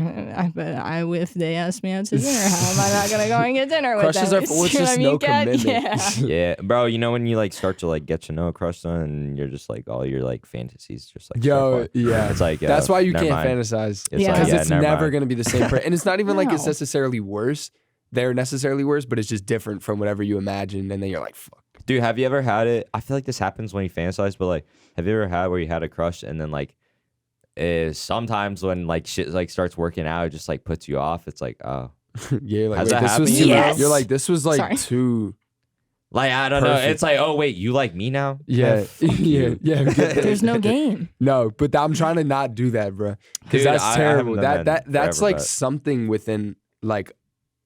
[SPEAKER 1] If they ask me out to dinner, how am I not gonna go and get dinner with
[SPEAKER 2] Crushes
[SPEAKER 1] them?
[SPEAKER 2] are full, it's
[SPEAKER 1] You know
[SPEAKER 2] just
[SPEAKER 1] what I mean,
[SPEAKER 2] no
[SPEAKER 1] Kat?
[SPEAKER 2] commitment.
[SPEAKER 1] Yeah.
[SPEAKER 3] Yeah, bro. You know when you like start to like get to know a crush son and you're just like all your like fantasies just like
[SPEAKER 2] Yo,
[SPEAKER 3] start flying.
[SPEAKER 2] yeah.
[SPEAKER 3] It's like
[SPEAKER 2] That's why you
[SPEAKER 3] never
[SPEAKER 2] can't
[SPEAKER 3] mind.
[SPEAKER 2] fantasize.
[SPEAKER 3] It's
[SPEAKER 1] Yeah.
[SPEAKER 3] like,
[SPEAKER 2] Because
[SPEAKER 3] yeah,
[SPEAKER 2] it's
[SPEAKER 3] never
[SPEAKER 2] never
[SPEAKER 3] mind.
[SPEAKER 2] going to be the same person. And it's not even like it's
[SPEAKER 1] No.
[SPEAKER 2] necessarily worse. They're necessarily worse, but it's just different from whatever you imagined. And then you're like, fuck.
[SPEAKER 3] Dude, have you ever had it? I feel like this happens when you fantasize, but like, have you ever had where you had a crush and then like, sometimes when like shit like starts working out, it just like puts you off. It's like, oh,
[SPEAKER 2] Yeah, like,
[SPEAKER 3] Has
[SPEAKER 2] wait,
[SPEAKER 3] that
[SPEAKER 2] this
[SPEAKER 3] happened
[SPEAKER 2] was
[SPEAKER 3] to
[SPEAKER 2] too
[SPEAKER 3] you?
[SPEAKER 1] Yes.
[SPEAKER 2] You're like, this was like
[SPEAKER 1] Sorry.
[SPEAKER 2] too.
[SPEAKER 3] like I don't know.
[SPEAKER 2] Perfect.
[SPEAKER 3] It's like, oh wait, you like me now?
[SPEAKER 2] Yeah,
[SPEAKER 3] fuck you.
[SPEAKER 2] yeah.
[SPEAKER 1] There's no game.
[SPEAKER 2] No, but I'm trying to not do that, bro. Because
[SPEAKER 3] Dude,
[SPEAKER 2] that's
[SPEAKER 3] I
[SPEAKER 2] terrible.
[SPEAKER 3] haven't done that
[SPEAKER 2] That's
[SPEAKER 3] forever,
[SPEAKER 2] like
[SPEAKER 3] but-
[SPEAKER 2] something within like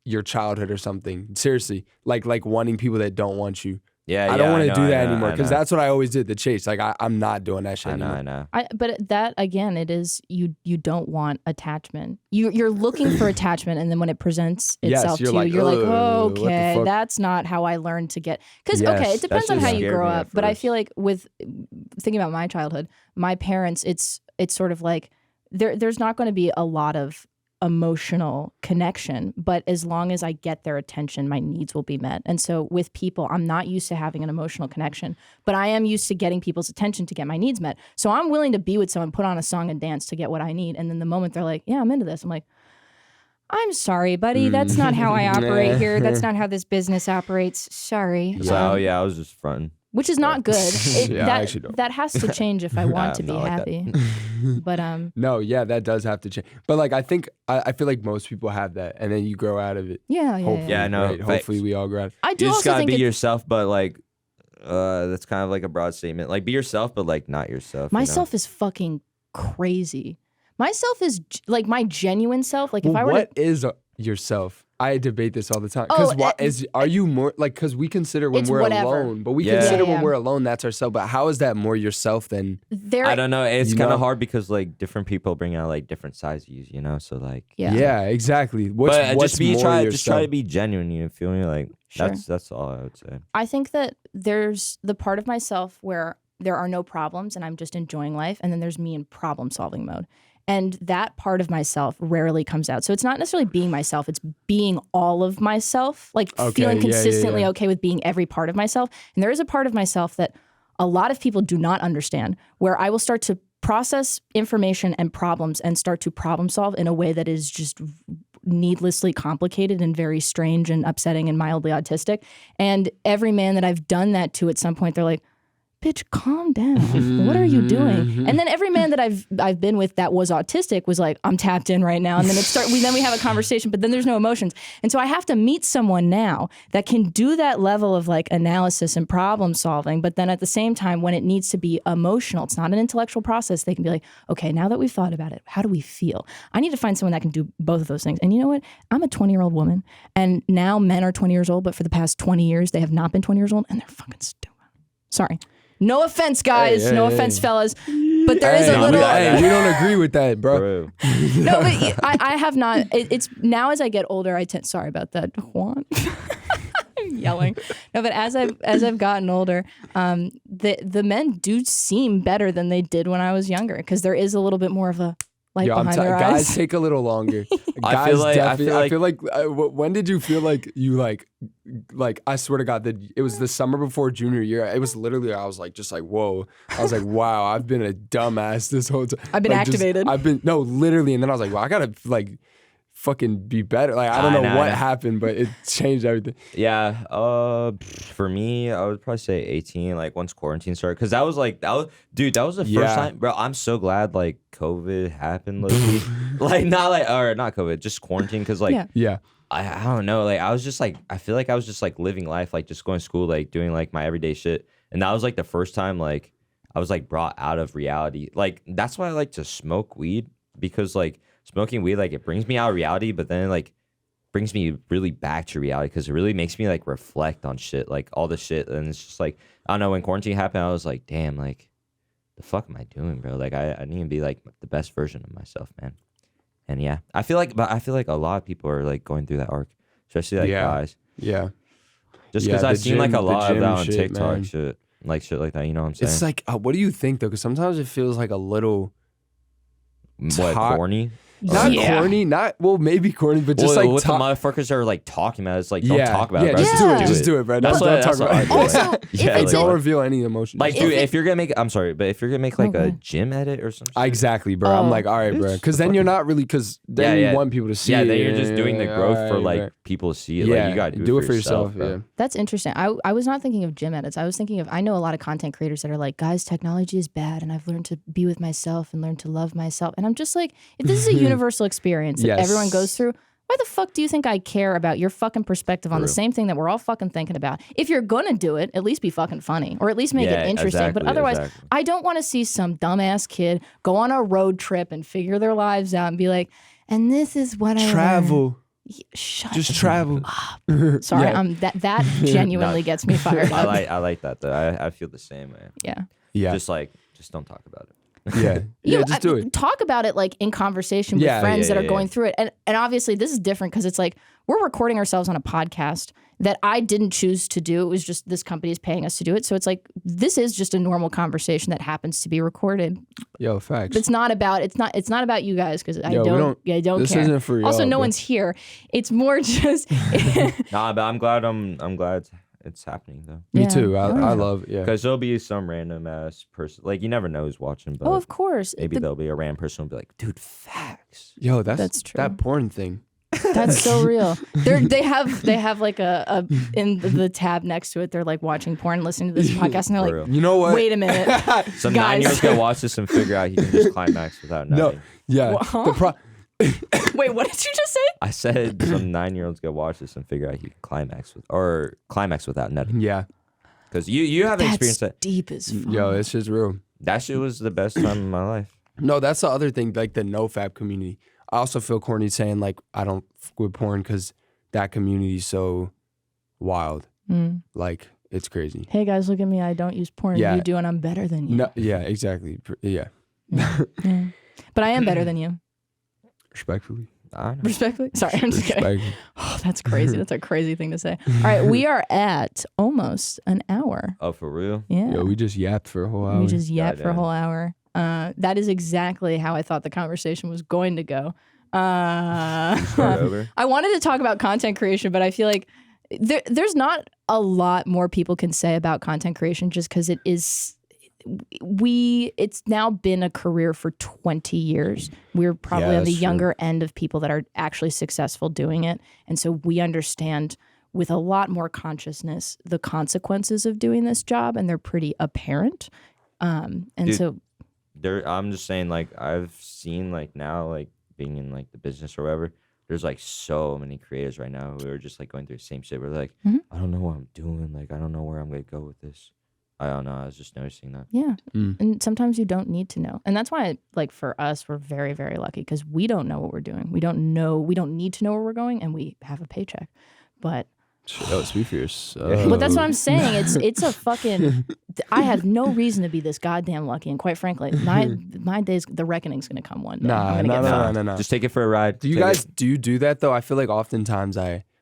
[SPEAKER 2] your childhood or something. Seriously, like wanting people that don't want you.
[SPEAKER 3] Yeah,
[SPEAKER 2] I don't want to do that
[SPEAKER 3] I know,
[SPEAKER 2] anymore
[SPEAKER 3] I
[SPEAKER 2] because
[SPEAKER 3] know.
[SPEAKER 2] that's what I always did. The chase. Like I'm not doing that shit
[SPEAKER 3] I know,
[SPEAKER 2] anymore.
[SPEAKER 3] I know.
[SPEAKER 1] But that again, it is you don't want attachment. You're looking for attachment, and then when it presents
[SPEAKER 2] Yes,
[SPEAKER 1] itself
[SPEAKER 2] you're
[SPEAKER 1] to you,
[SPEAKER 2] like,
[SPEAKER 1] you're like,
[SPEAKER 2] "Ugh,
[SPEAKER 1] oh,
[SPEAKER 2] what the
[SPEAKER 1] okay,
[SPEAKER 2] fuck?"
[SPEAKER 1] that's not how I learned to get. Because
[SPEAKER 2] Yes,
[SPEAKER 1] okay, it depends
[SPEAKER 3] that
[SPEAKER 1] on
[SPEAKER 3] shit
[SPEAKER 1] how you
[SPEAKER 3] scared
[SPEAKER 1] grow
[SPEAKER 3] me at
[SPEAKER 1] up. But I
[SPEAKER 3] first.
[SPEAKER 1] feel like with thinking about my childhood, my parents, it's sort of like there's not going to be a lot of emotional connection, but as long as I get their attention, my needs will be met. And so with people, I'm not used to having an emotional connection, but I am used to getting people's attention to get my needs met. So I'm willing to be with someone, put on a song and dance to get what I need. And then the moment they're like, yeah, I'm into this, I'm like, I'm sorry, buddy. That's not how I operate here. That's not how this business operates. Sorry.
[SPEAKER 3] So oh yeah, I was just fronting.
[SPEAKER 1] Which is not good.
[SPEAKER 2] Yeah, I actually don't.
[SPEAKER 1] That has to change if I want to
[SPEAKER 3] I'm
[SPEAKER 1] be
[SPEAKER 3] not like that.
[SPEAKER 1] happy. But
[SPEAKER 2] No, yeah, that does have to change. But like I think I feel like most people have that, and then you grow out of it.
[SPEAKER 1] yeah.
[SPEAKER 2] Hopefully,
[SPEAKER 3] Yeah, I know.
[SPEAKER 2] right? Hopefully, we all grow out of it.
[SPEAKER 1] I do
[SPEAKER 3] You just
[SPEAKER 1] also
[SPEAKER 3] gotta
[SPEAKER 1] think
[SPEAKER 3] be
[SPEAKER 1] it's,
[SPEAKER 3] yourself, but like, that's kind of like a broad statement. Like, be yourself, but like not yourself.
[SPEAKER 1] myself is fucking crazy. Myself is like my genuine self. Like if
[SPEAKER 2] Well,
[SPEAKER 1] I were
[SPEAKER 2] what
[SPEAKER 1] to,
[SPEAKER 2] is yourself? I debate this all the time.
[SPEAKER 1] Oh,
[SPEAKER 2] Because are you more like? Because we consider when
[SPEAKER 1] It's
[SPEAKER 2] we're
[SPEAKER 1] whatever.
[SPEAKER 2] alone, but we
[SPEAKER 3] Yeah.
[SPEAKER 2] consider
[SPEAKER 1] Yeah.
[SPEAKER 2] when we're alone that's ourself. But how is that more yourself than?
[SPEAKER 1] there,
[SPEAKER 3] I don't know. It's
[SPEAKER 2] You
[SPEAKER 3] kind
[SPEAKER 2] know?
[SPEAKER 3] of hard because like different people bring out like different sides of you, know. So like,
[SPEAKER 1] yeah.
[SPEAKER 2] Exactly. What's
[SPEAKER 3] just be
[SPEAKER 2] more
[SPEAKER 3] try
[SPEAKER 2] yourself?
[SPEAKER 3] to be genuine. You feel me? Like
[SPEAKER 1] Sure.
[SPEAKER 3] that's all I would say.
[SPEAKER 1] I think that there's the part of myself where there are no problems and I'm just enjoying life, and then there's me in problem solving mode. And that part of myself rarely comes out. So it's not necessarily being myself, it's being all of myself, like
[SPEAKER 2] Okay,
[SPEAKER 1] feeling
[SPEAKER 2] yeah, yeah,
[SPEAKER 1] consistently
[SPEAKER 2] yeah.
[SPEAKER 1] okay with being every part of myself. And there is a part of myself that a lot of people do not understand, where I will start to process information and problems and start to problem solve in a way that is just needlessly complicated and very strange and upsetting and mildly autistic. And every man that I've done that to at some point, they're like, bitch, calm down. What are you doing? And then every man that I've been with that was autistic was like, I'm tapped in right now. And then we have a conversation, but then there's no emotions. And so I have to meet someone now that can do that level of like analysis and problem solving, but then at the same time, when it needs to be emotional, it's not an intellectual process. They can be like, okay, now that we've thought about it, how do we feel? I need to find someone that can do both of those things. And you know what? I'm a 20-year-old woman, and now men are 20 years old, but for the past 20 years, they have not been 20 years old, and they're fucking stupid. Sorry. No offense, guys.
[SPEAKER 2] Hey,
[SPEAKER 1] no
[SPEAKER 2] hey,
[SPEAKER 1] offense,
[SPEAKER 2] hey.
[SPEAKER 1] fellas. But there is
[SPEAKER 2] Hey,
[SPEAKER 1] a little.
[SPEAKER 2] we don't agree with that, bro.
[SPEAKER 3] Bro.
[SPEAKER 1] No, but I have not. It's now as I get older, I tend. Sorry about that, Juan. I'm yelling. No, but as I've gotten older, the men do seem better than they did when I was younger, because there is a little bit more of a light behind their eyes.
[SPEAKER 2] Guys take a little longer.
[SPEAKER 3] I feel like
[SPEAKER 2] when did you feel like you like I swear to God that it was the summer before junior year. It was literally I was like just like whoa. I was like wow, I've been a dumbass this whole time.
[SPEAKER 1] I've been activated.
[SPEAKER 2] Literally, and then I was like wow, I gotta like fucking be better. Like I don't know what happened, but it changed everything.
[SPEAKER 3] Yeah. For me, I would probably say 18. Like once quarantine started, because that was the first time, bro. I'm so glad like COVID happened, low-key. Like not COVID, just quarantine. Because like I don't know. Like I was just like I feel like I was just like living life, like just going to school, like doing like my everyday shit, and that was like the first time like I was like brought out of reality. Like that's why I like to smoke weed, because like smoking weed, like it brings me out of reality, but then it, like brings me really back to reality, because it really makes me like reflect on shit, like all the shit. And it's just like, I don't know, when quarantine happened, I was like, damn, like the fuck am I doing, bro? Like I need to be like the best version of myself, man. And yeah, I feel like a lot of people are like going through that arc, especially like guys.
[SPEAKER 2] Yeah.
[SPEAKER 3] Just because I've seen like a lot of that on TikTok, man. Shit like that. You know what I'm saying?
[SPEAKER 2] It's like, what do you think though? Because sometimes it feels like a little
[SPEAKER 3] corny.
[SPEAKER 2] Not corny, maybe corny, but just like
[SPEAKER 3] what the motherfuckers are like talking about. It's like don't talk about it, bro.
[SPEAKER 2] Just do it, bro.
[SPEAKER 3] That's what I do.
[SPEAKER 1] Also,
[SPEAKER 2] don't reveal any emotion.
[SPEAKER 3] Like, dude, if you're gonna make, I'm sorry, but if you're gonna make like a gym edit or something,
[SPEAKER 2] exactly, bro. I'm like, all right, bro, because then you're not really, because then you want people to see it.
[SPEAKER 3] Yeah, then you're just doing the growth for like people to see it. Like you gotta
[SPEAKER 2] do it for yourself. Yeah,
[SPEAKER 1] that's interesting. I was not thinking of gym edits. I was thinking of, I know a lot of content creators that are like, guys, technology is bad, and I've learned to be with myself and learn to love myself. And I'm just like, if this is a universal experience that everyone goes through, why the fuck do you think I care about your fucking perspective on the same thing that we're all fucking thinking about? If you're gonna do it, at least be fucking funny, or at least make it interesting. But otherwise, I don't want to see some dumbass kid go on a road trip and figure their lives out and be like, and this is what I
[SPEAKER 2] travel.
[SPEAKER 1] Just
[SPEAKER 2] travel.
[SPEAKER 1] Sorry, that genuinely gets me fired up.
[SPEAKER 3] I like that though. I feel the same, man.
[SPEAKER 1] Yeah.
[SPEAKER 3] Just don't talk about it.
[SPEAKER 2] Just do it.
[SPEAKER 1] Talk about it like in conversation with friends that are going through it. And obviously this is different because it's like we're recording ourselves on a podcast that I didn't choose to do. It was just this company is paying us to do it. So it's like this is just a normal conversation that happens to be recorded.
[SPEAKER 2] Yo, facts.
[SPEAKER 1] It's not about you guys, because I don't
[SPEAKER 2] this
[SPEAKER 1] care.
[SPEAKER 2] Isn't for y'all,
[SPEAKER 1] also, no one's here. It's more just
[SPEAKER 3] Nah, but I'm glad it's happening though.
[SPEAKER 2] Me too. I love it. Yeah.
[SPEAKER 3] Because there'll be some random ass person. Like you never know who's watching. But
[SPEAKER 1] of course.
[SPEAKER 3] Maybe there'll be a random person who'll be like, dude, facts.
[SPEAKER 2] Yo, that's true. That porn thing.
[SPEAKER 1] That's so real. They have like a in the tab next to it. They're like watching porn, listening to this podcast, and they're like,
[SPEAKER 2] you know what?
[SPEAKER 1] Wait a minute.
[SPEAKER 3] Some 9-year-old's gonna watch this and figure out he can just climax without nothing.
[SPEAKER 2] No. Yeah.
[SPEAKER 1] Huh? Wait, what did you just say?
[SPEAKER 3] I said some 9-year-olds go watch this and figure out he can climax without nutting.
[SPEAKER 2] Yeah.
[SPEAKER 3] Because you haven't experienced that.
[SPEAKER 1] Deep as fuck.
[SPEAKER 2] Yo, it's just real.
[SPEAKER 3] That shit was the best time of my life.
[SPEAKER 2] No, that's the other thing, like the nofap community. I also feel corny saying like I don't fuck with porn because that community is so wild. Like it's crazy.
[SPEAKER 1] Hey guys, look at me. I don't use porn.
[SPEAKER 2] Yeah.
[SPEAKER 1] You do, and I'm better than you.
[SPEAKER 2] No, yeah, exactly. Yeah.
[SPEAKER 1] But I am better than you.
[SPEAKER 2] Respectfully.
[SPEAKER 1] Respectfully? Sorry, I'm just kidding. Oh, that's crazy. That's a crazy thing to say. All right, we are at almost an hour.
[SPEAKER 3] Oh, for real?
[SPEAKER 1] Yeah.
[SPEAKER 2] Yo, we just yapped for a whole hour.
[SPEAKER 1] We just yapped for a whole hour. That is exactly how I thought the conversation was going to go.
[SPEAKER 3] Over.
[SPEAKER 1] I wanted to talk about content creation, but I feel like there's not a lot more people can say about content creation just because it's now been a career for 20 years. We're probably on the younger end of people that are actually successful doing it. And so we understand with a lot more consciousness the consequences of doing this job, and they're pretty apparent.
[SPEAKER 3] I'm just saying, like, I've seen, like, now, like, being in, like, the business or whatever, there's, like, so many creators right now who are just, like, going through the same shit. We're like, I don't know what I'm doing. Like, I don't know where I'm going to go with this. I don't know. I was just noticing that.
[SPEAKER 1] Yeah. And sometimes you don't need to know. And that's why, like, for us, we're very, very lucky because we don't know what we're doing. We don't need to know where we're going, and we have a paycheck. But
[SPEAKER 2] speak for yourself.
[SPEAKER 1] But that's what I'm saying. It's a fucking. I have no reason to be this goddamn lucky, and quite frankly, my days, the reckoning's gonna come one day.
[SPEAKER 2] No.
[SPEAKER 3] Just take it for a ride.
[SPEAKER 2] Do you do that though? I feel like oftentimes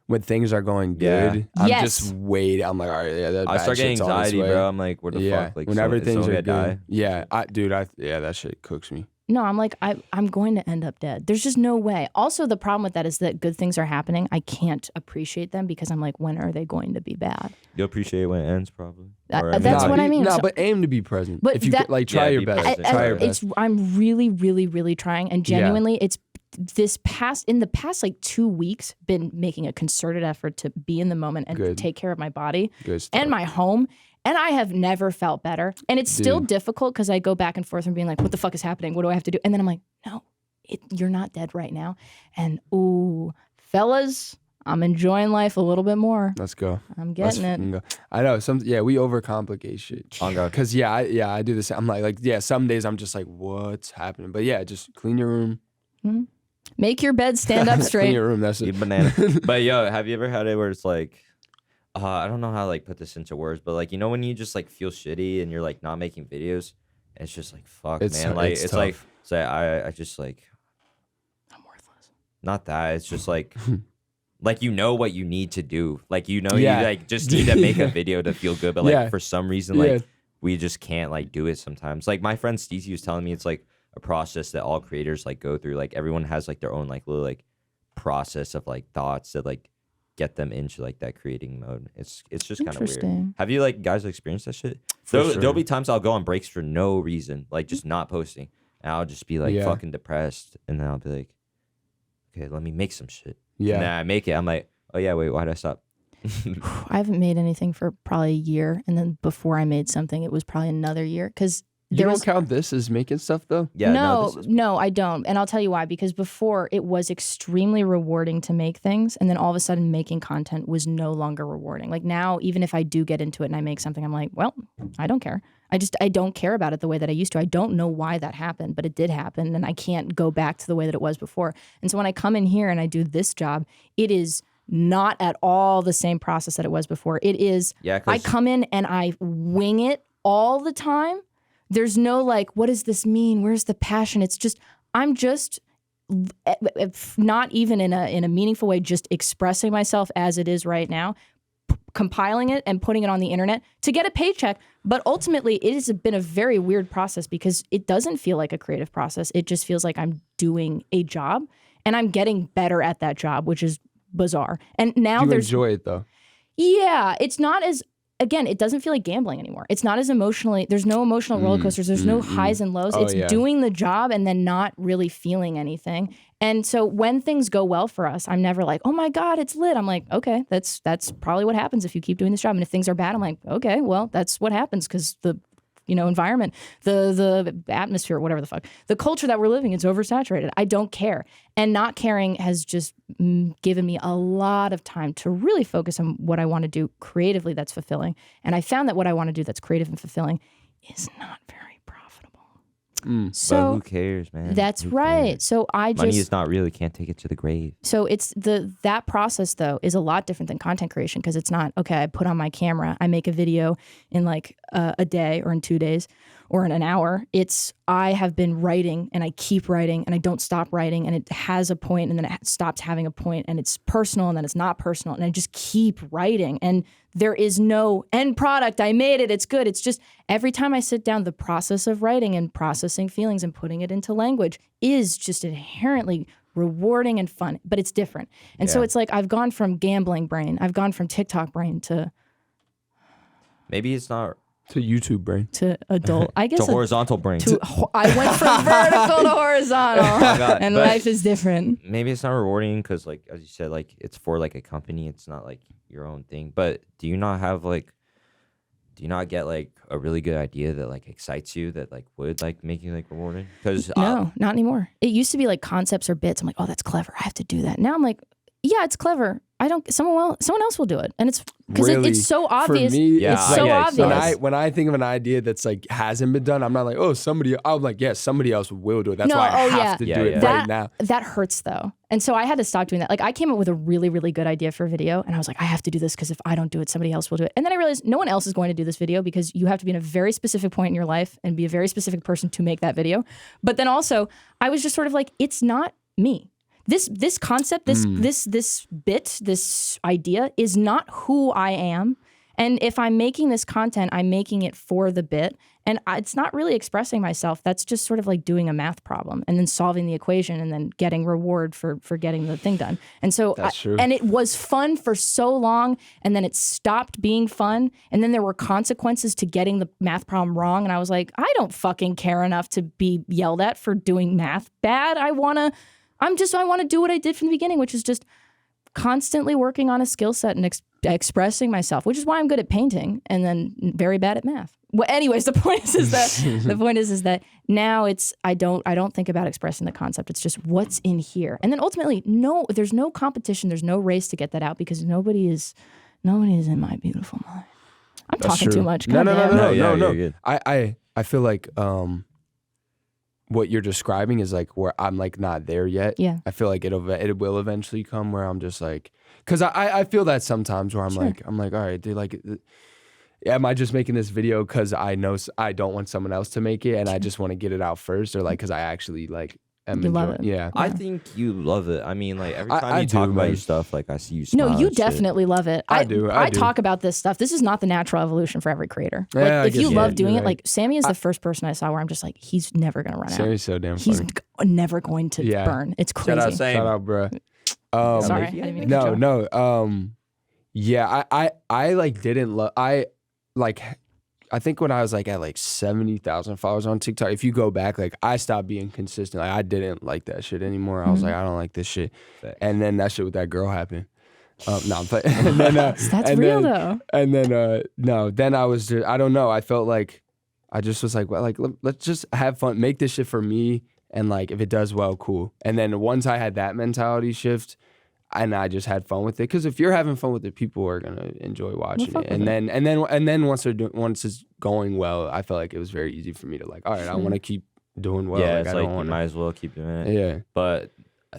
[SPEAKER 2] when things are going good, I'm just waiting. I'm like, all right, yeah.
[SPEAKER 3] I start getting anxiety, bro. I'm like, what the fuck? Like,
[SPEAKER 2] when everything's
[SPEAKER 3] good.
[SPEAKER 2] Die. Yeah, that shit cooks me.
[SPEAKER 1] no, I'm like, I'm going to end up dead. There's just no way. Also, the problem with that is that good things are happening. I can't appreciate them because I'm like, when are they going to be bad?
[SPEAKER 3] You'll appreciate it when it ends, probably.
[SPEAKER 1] That's what I mean.
[SPEAKER 2] No,
[SPEAKER 1] So,
[SPEAKER 2] but aim to be present.
[SPEAKER 1] But
[SPEAKER 2] if you
[SPEAKER 1] that,
[SPEAKER 2] like, try
[SPEAKER 3] yeah,
[SPEAKER 2] your
[SPEAKER 3] be
[SPEAKER 2] best.
[SPEAKER 3] present.
[SPEAKER 2] Try your best.
[SPEAKER 1] I'm really, really, really trying, and genuinely, it's in the past like 2 weeks, been making a concerted effort to be in the moment and
[SPEAKER 2] Good.
[SPEAKER 1] take care of my body
[SPEAKER 2] Good
[SPEAKER 1] and my home. And I have never felt better. And it's still difficult because I go back and forth and being like, what the fuck is happening? What do I have to do? And then I'm like, no, you're not dead right now. And ooh, fellas, I'm enjoying life a little bit more.
[SPEAKER 2] Let's go.
[SPEAKER 1] I'm getting it.
[SPEAKER 2] Go. I know. We overcomplicate shit. Because I do this. I'm like, some days I'm just like, what's happening? But yeah, just clean your room.
[SPEAKER 1] Mm-hmm. Make your bed stand up straight.
[SPEAKER 2] Clean your room. That's it.
[SPEAKER 3] Eat banana. But yo, have you ever had it where it's like, I don't know how to like put this into words, but like, you know, when you just like feel shitty and you're like not making videos, it's just like, fuck, man. Like, it's like, I just like,
[SPEAKER 1] I'm worthless.
[SPEAKER 3] Not that. It's just like, like, you know what you need to do. Like, you know, you like just need to make a video to feel good. But like, for some reason, like, we just can't like do it sometimes. Like, my friend Stacey was telling me it's like a process that all creators like go through. Like, everyone has like their own like little like process of like thoughts that like get them into like that creating mode. It's just kind of weird. Have you like guys experienced that shit? There'll be times I'll go on breaks for no reason, like just not posting, and I'll just be like fucking depressed, and then I'll be like, okay, let me make some shit. Yeah. And then I make it. I'm like, oh yeah, wait, why did I stop?
[SPEAKER 1] I haven't made anything for probably a year, and then before I made something, it was probably another year because.
[SPEAKER 2] You don't count this as making stuff though?
[SPEAKER 3] Yeah.
[SPEAKER 1] No, I don't. And I'll tell you why. Because before it was extremely rewarding to make things. And then all of a sudden making content was no longer rewarding. Like now, even if I do get into it and I make something, I'm like, well, I don't care. I don't care about it the way that I used to. I don't know why that happened, but it did happen. And I can't go back to the way that it was before. And so when I come in here and I do this job, it is not at all the same process that it was before. It is, I come in and I wing it all the time. There's no like, what does this mean? Where's the passion? It's just, I'm just not even in a meaningful way, just expressing myself as it is right now, compiling it and putting it on the internet to get a paycheck. But ultimately, it has been a very weird process because it doesn't feel like a creative process. It just feels like I'm doing a job and I'm getting better at that job, which is bizarre. And now
[SPEAKER 2] you enjoy it though.
[SPEAKER 1] Yeah, it's not as. Again, it doesn't feel like gambling anymore. It's not as emotionally, there's no emotional roller coasters. There's no highs and lows. It's doing the job and then not really feeling anything. And so when things go well for us, I'm never like, oh my God, it's lit. I'm like, okay, that's probably what happens if you keep doing this job. And if things are bad, I'm like, okay, well, that's what happens because the environment, the atmosphere, whatever the fuck, the culture that we're living, it's oversaturated. I don't care. And not caring has just given me a lot of time to really focus on what I want to do creatively that's fulfilling. And I found that what I want to do that's creative and fulfilling is not very profitable. So
[SPEAKER 3] but who cares, man?
[SPEAKER 1] That's right. So
[SPEAKER 3] money is not real. You can't take it to the grave.
[SPEAKER 1] So it's that process though is a lot different than content creation because it's not, okay, I put on my camera, I make a video in like a day or in 2 days or in an hour. It's I have been writing and I keep writing and I don't stop writing and it has a point and then it stops having a point and it's personal and then it's not personal and I just keep writing and there is no end product. I made it. It's good. It's just every time I sit down, the process of writing and processing feelings and putting it into language is just inherently rewarding and fun, but it's different. And so it's like I've gone from gambling brain, I've gone from TikTok brain to
[SPEAKER 3] maybe it's not
[SPEAKER 2] to YouTube brain
[SPEAKER 1] to adult. I guess
[SPEAKER 3] to horizontal brain.
[SPEAKER 1] I went from vertical to horizontal, and life is different.
[SPEAKER 3] Maybe it's not rewarding because, like as you said, like it's for like a company. It's not like your own thing. But do you not get like a really good idea that like excites you that like would like make you like rewarding? Because
[SPEAKER 1] no, not anymore. It used to be like concepts or bits. I'm like, oh, that's clever. I have to do that. Now I'm like, yeah, it's clever. I don't. Someone else will do it, and it's because
[SPEAKER 2] really,
[SPEAKER 1] it's so obvious.
[SPEAKER 2] For me,
[SPEAKER 1] it's so obvious.
[SPEAKER 2] When I think of an idea that's like hasn't been done, I'm not like, oh, somebody. I'm like, yes, somebody else will do it. That's why I have to do it right now. That
[SPEAKER 1] hurts though, and so I had to stop doing that. Like I came up with a really, really good idea for a video, and I was like, I have to do this because if I don't do it, somebody else will do it. And then I realized no one else is going to do this video because you have to be in a very specific point in your life and be a very specific person to make that video. But then also, I was just sort of like, it's not me. This concept, this bit, this idea is not who I am, And if I'm making this content, I'm making it for the bit. And it's not really expressing myself. That's just sort of like doing a math problem and then solving the equation and then getting reward for getting the thing done. And so,
[SPEAKER 2] That's true.
[SPEAKER 1] And it was fun for so long, and then it stopped being fun. And then there were consequences to getting the math problem wrong. And I was like, I don't fucking care enough to be yelled at for doing math bad. I want to do what I did from the beginning, which is just constantly working on a skill set and expressing myself, which is why I'm good at painting and then very bad at math. Well, anyways, the point is that now I don't think about expressing the concept. It's just what's in here, and then ultimately, there's no competition, there's no race to get that out because nobody is in my beautiful mind. I'm
[SPEAKER 2] That's
[SPEAKER 1] talking
[SPEAKER 2] true.
[SPEAKER 1] too much.
[SPEAKER 2] No. I feel like what you're describing is like where I'm like not there yet.
[SPEAKER 1] Yeah.
[SPEAKER 2] I feel like it will eventually come where I'm just like, because I feel that sometimes where I'm like, all right, dude, like, am I just making this video because I know I don't want someone else to make it and I just want to get it out first, or like because I actually like am
[SPEAKER 1] You love
[SPEAKER 2] enjoying-
[SPEAKER 1] it.
[SPEAKER 2] Yeah.
[SPEAKER 3] I think you love it. I mean, like every time
[SPEAKER 2] I
[SPEAKER 3] you
[SPEAKER 2] do,
[SPEAKER 3] talk about
[SPEAKER 2] man.
[SPEAKER 3] your stuff, like I see you smile.
[SPEAKER 1] No, you
[SPEAKER 3] and shit.
[SPEAKER 1] definitely love it.
[SPEAKER 2] I do.
[SPEAKER 1] I talk about this stuff. This is not the natural evolution for every creator. Like,
[SPEAKER 2] Yeah, I
[SPEAKER 1] if you
[SPEAKER 2] guess
[SPEAKER 1] love
[SPEAKER 2] you're
[SPEAKER 1] doing it,
[SPEAKER 2] right.
[SPEAKER 1] like Sammie is the first person I saw where I'm just like, he's never gonna run out.
[SPEAKER 2] Sammie's so damn
[SPEAKER 1] He's
[SPEAKER 2] funny.
[SPEAKER 1] never going to
[SPEAKER 2] Yeah.
[SPEAKER 1] burn. It's crazy.
[SPEAKER 3] Shout out, Sam.
[SPEAKER 2] Shout out, bro.
[SPEAKER 1] Sorry, I didn't mean to cut you off.
[SPEAKER 2] No. Yeah, I like didn't love. I think when I was like at like 70,000 followers on TikTok, if you go back, like I stopped being consistent. Like I didn't like that shit anymore. I was like, I don't like this shit.
[SPEAKER 3] Facts.
[SPEAKER 2] And then that shit with that girl happened. No, I'm playing. And then,
[SPEAKER 1] That's
[SPEAKER 2] and
[SPEAKER 1] real
[SPEAKER 2] then,
[SPEAKER 1] though.
[SPEAKER 2] And then no, then I was just, I don't know. I felt like I just was like, well, like let's just have fun, make this shit for me, and like if it does well, cool. And then once I had that mentality shift, and I just had fun with it, because if you're having fun with it, people are gonna enjoy watching it. And then once it's going well, I felt like it was very easy for me to like, all right, I want to keep doing well.
[SPEAKER 3] Yeah,
[SPEAKER 2] like,
[SPEAKER 3] it's
[SPEAKER 2] I
[SPEAKER 3] like
[SPEAKER 2] don't
[SPEAKER 3] you
[SPEAKER 2] wanna,
[SPEAKER 3] might as well keep doing it.
[SPEAKER 2] yeah.
[SPEAKER 3] But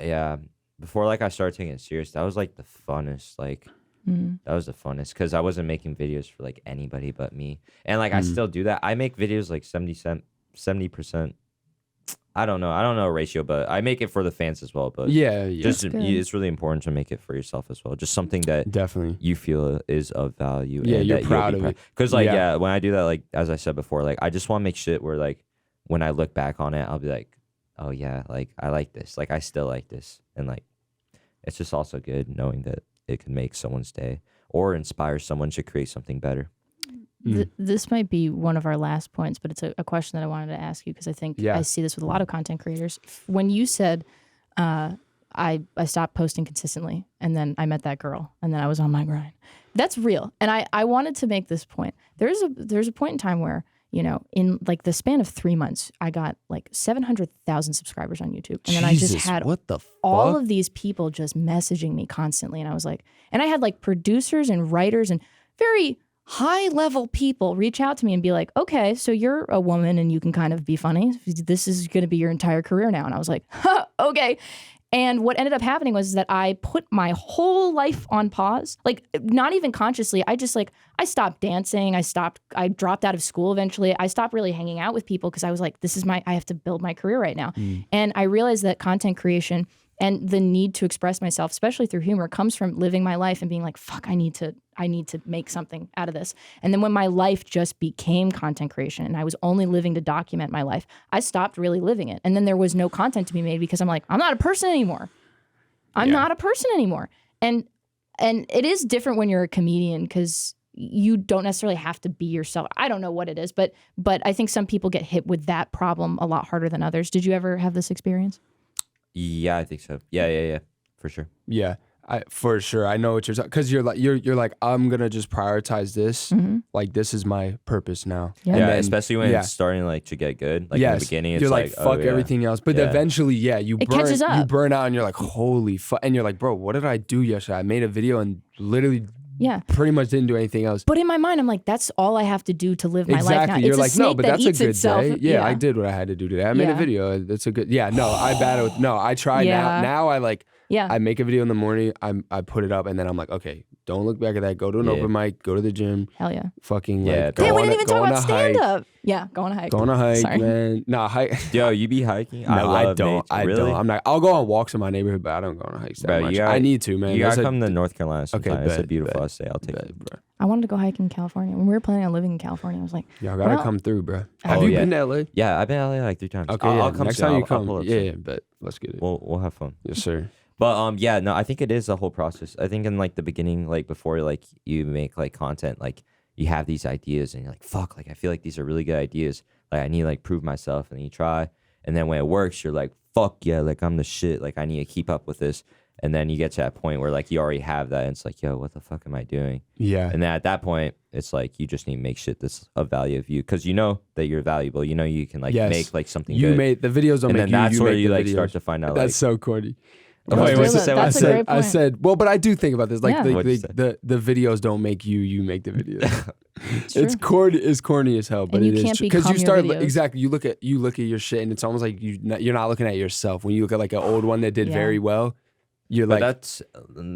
[SPEAKER 3] yeah, before like I started taking it serious, that was like the funnest. Like that was the funnest because I wasn't making videos for like anybody but me, and like I still do that. I make videos like 70%. I don't know a ratio, but I make it for the fans as well. But
[SPEAKER 2] Yeah.
[SPEAKER 3] just
[SPEAKER 1] That's good.
[SPEAKER 3] it's really important to make it for yourself as well. Just something that
[SPEAKER 2] Definitely.
[SPEAKER 3] you feel is of value.
[SPEAKER 2] Yeah,
[SPEAKER 3] and
[SPEAKER 2] you're
[SPEAKER 3] that
[SPEAKER 2] proud of it.
[SPEAKER 3] Because like
[SPEAKER 2] Yeah.
[SPEAKER 3] when I do that, like as I said before, like I just want to make shit where like when I look back on it, I'll be like, oh yeah, like I like this, like I still like this, and like it's just also good knowing that it can make someone's day or inspire someone to create something better.
[SPEAKER 1] This might be one of our last points, but it's a question that I wanted to ask you because I think I see this with a lot of content creators. When you said I stopped posting consistently and then I met that girl and then I was on my grind, that's real. And I wanted to make this point. There's a point in time where, you know, in like the span of 3 months, I got like 700,000 subscribers on YouTube. And then I just had
[SPEAKER 2] what the fuck?
[SPEAKER 1] all of these people just messaging me constantly. And I was like, and I had like producers and writers and very high level people reach out to me and be like, okay, so you're a woman and you can kind of be funny. This is going to be your entire career now. And I was like, huh, okay. And what ended up happening was that I put my whole life on pause, like not even consciously. I stopped dancing. I dropped out of school eventually. I stopped really hanging out with people because I was like, I have to build my career right now. And I realized that content creation and the need to express myself, especially through humor, comes from living my life and being like, fuck, I need to make something out of this. And then when my life just became content creation and I was only living to document my life, I stopped really living it. And then there was no content to be made because I'm like, I'm not a person anymore. I'm not a person anymore. And it is different when you're a comedian because you don't necessarily have to be yourself. I don't know what it is, but I think some people get hit with that problem a lot harder than others. Did you ever have this experience?
[SPEAKER 3] Yeah, I think so. Yeah, for sure.
[SPEAKER 2] Yeah, for sure. I know what you're talking, because you're like, I'm gonna just prioritize this. Like this is my purpose now.
[SPEAKER 1] Yeah.
[SPEAKER 3] Yeah,
[SPEAKER 2] And then-
[SPEAKER 3] especially when it's starting like to get good. Like in the beginning, it's
[SPEAKER 2] you're like
[SPEAKER 3] oh,
[SPEAKER 2] fuck
[SPEAKER 3] yeah.
[SPEAKER 2] everything else. But
[SPEAKER 3] Yeah.
[SPEAKER 2] eventually, you
[SPEAKER 1] catches up.
[SPEAKER 2] burn out, and you're like, holy fuck, and you're like, bro, what did I do yesterday? I made a video and literally
[SPEAKER 1] Yeah.
[SPEAKER 2] pretty much didn't do anything else.
[SPEAKER 1] But in my mind, I'm like, that's all I have to do to live my life now.
[SPEAKER 2] Exactly. You're
[SPEAKER 1] It's a
[SPEAKER 2] like,
[SPEAKER 1] snake
[SPEAKER 2] no, but
[SPEAKER 1] that
[SPEAKER 2] that's a
[SPEAKER 1] eats
[SPEAKER 2] good
[SPEAKER 1] itself.
[SPEAKER 2] day. Yeah, I did what I had to do today. I made a
[SPEAKER 1] Yeah.
[SPEAKER 2] video. That's a good. Yeah, no, I battle. No, I try
[SPEAKER 1] Yeah.
[SPEAKER 2] now. Now I like.
[SPEAKER 1] Yeah.
[SPEAKER 2] I make a video in the morning. I put it up, and then I'm like, okay, don't look back at that. Go to an open mic. Go to the gym.
[SPEAKER 1] Hell yeah.
[SPEAKER 2] Fucking
[SPEAKER 3] Yeah,
[SPEAKER 2] like.
[SPEAKER 1] Damn,
[SPEAKER 2] go
[SPEAKER 1] we
[SPEAKER 2] on
[SPEAKER 1] didn't even
[SPEAKER 2] go
[SPEAKER 1] talk
[SPEAKER 2] on
[SPEAKER 1] about
[SPEAKER 2] a hike.
[SPEAKER 1] stand up. Yeah, go on a hike.
[SPEAKER 2] Go on a hike,
[SPEAKER 1] Sorry.
[SPEAKER 2] man. No, hike.
[SPEAKER 3] Yo, you be hiking?
[SPEAKER 2] No, I
[SPEAKER 3] love
[SPEAKER 2] don't.
[SPEAKER 3] nature.
[SPEAKER 2] I
[SPEAKER 3] Really?
[SPEAKER 2] don't. I'm not. I'll go on walks in my neighborhood, but I don't go on hikes that
[SPEAKER 3] Bro,
[SPEAKER 2] much.
[SPEAKER 3] you gotta-
[SPEAKER 2] I need to, man.
[SPEAKER 3] You
[SPEAKER 2] That's
[SPEAKER 3] gotta
[SPEAKER 2] a-
[SPEAKER 3] come to North Carolina sometime. It's a
[SPEAKER 2] bet,
[SPEAKER 3] beautiful
[SPEAKER 2] bet,
[SPEAKER 3] ass day. I'll take
[SPEAKER 2] bet,
[SPEAKER 3] you.
[SPEAKER 2] bro.
[SPEAKER 1] I wanted to go hiking in California. When we were planning on living in California, I was like,
[SPEAKER 2] y'all gotta come through, bro. Have you been to LA?
[SPEAKER 3] Yeah, I've been to LA like 3 times.
[SPEAKER 2] Okay,
[SPEAKER 3] I'll come
[SPEAKER 2] next
[SPEAKER 3] soon.
[SPEAKER 2] time you
[SPEAKER 3] I'll
[SPEAKER 2] come.
[SPEAKER 3] pull up
[SPEAKER 2] Yeah,
[SPEAKER 3] soon.
[SPEAKER 2] but let's get it.
[SPEAKER 3] We'll have fun.
[SPEAKER 2] Yes, sir.
[SPEAKER 3] But yeah, no, I think it is a whole process. I think in like the beginning, like before like you make like content, like you have these ideas and you're like, fuck, like I feel like these are really good ideas. Like I need to like prove myself, and then you try. And then when it works, you're like, fuck yeah, like I'm the shit. Like I need to keep up with this. And then you get to that point where like you already have that, and it's like, yo, what the fuck am I doing?
[SPEAKER 2] Yeah.
[SPEAKER 3] And then at that point, it's like you just need to make shit that's of value of you, because you know that you're valuable. You know you can like make like something
[SPEAKER 2] you
[SPEAKER 3] good.
[SPEAKER 2] made the videos don't
[SPEAKER 3] and
[SPEAKER 2] make
[SPEAKER 3] then
[SPEAKER 2] you.
[SPEAKER 3] that's
[SPEAKER 2] you
[SPEAKER 3] where
[SPEAKER 2] make
[SPEAKER 3] you
[SPEAKER 2] the
[SPEAKER 3] like
[SPEAKER 2] videos.
[SPEAKER 3] start to find out.
[SPEAKER 2] That's so corny.
[SPEAKER 1] Wait,
[SPEAKER 2] what's
[SPEAKER 1] that? That's a great point.
[SPEAKER 2] I said, well, but I do think about this. Like
[SPEAKER 1] Yeah.
[SPEAKER 2] the videos don't make you. You make the videos. It's
[SPEAKER 1] true.
[SPEAKER 2] corny. It's corny as hell, but
[SPEAKER 1] And you
[SPEAKER 2] it is
[SPEAKER 1] can't
[SPEAKER 2] because you
[SPEAKER 1] become
[SPEAKER 2] start
[SPEAKER 1] your videos.
[SPEAKER 2] exactly. You look at your shit, and it's almost like you're not looking at yourself. When you look at like an old one that did
[SPEAKER 1] Yeah.
[SPEAKER 2] very well, you're
[SPEAKER 3] But
[SPEAKER 2] like,
[SPEAKER 3] that's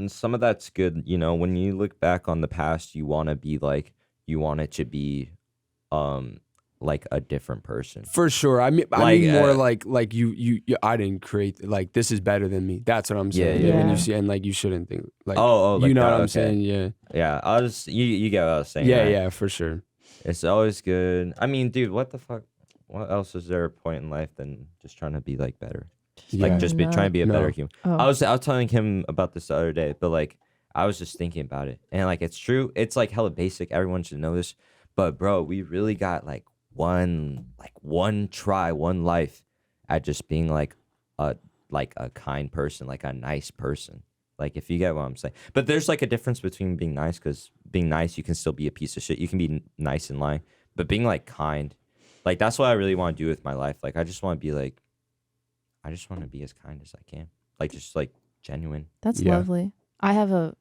[SPEAKER 3] some of that's good. You know, when you look back on the past, you want to be like, you want it to be, like a different person.
[SPEAKER 2] for sure. I mean
[SPEAKER 3] Like,
[SPEAKER 2] more like you. I didn't create like this is better than me. That's what I'm saying.
[SPEAKER 3] Yeah.
[SPEAKER 2] When you
[SPEAKER 1] Yeah.
[SPEAKER 2] see and like you shouldn't think like
[SPEAKER 3] Like
[SPEAKER 2] you know
[SPEAKER 3] that,
[SPEAKER 2] what I'm
[SPEAKER 3] okay.
[SPEAKER 2] saying. Yeah.
[SPEAKER 3] Yeah, I was you get what I was saying.
[SPEAKER 2] Yeah.
[SPEAKER 3] right?
[SPEAKER 2] Yeah. For sure.
[SPEAKER 3] It's always good. I mean, dude, what the fuck? What else is there a point in life than just trying to be like better? Like
[SPEAKER 2] Yeah.
[SPEAKER 3] just be trying to be a better human.
[SPEAKER 1] Oh.
[SPEAKER 3] I was telling him about this the other day, but like I was just thinking about it, and like it's true. It's like hella basic. Everyone should know this, but bro, we really got like one try, one life at just being like a kind person, like a nice person. Like if you get what I'm saying. But there's like a difference between being nice, because being nice, you can still be a piece of shit. You can be nice and lying, but being like kind, like that's what I really want to do with my life. Like I just want to be like, I just want to be as kind as I can, like just like genuine.
[SPEAKER 1] That's
[SPEAKER 2] Yeah.
[SPEAKER 1] lovely. I have a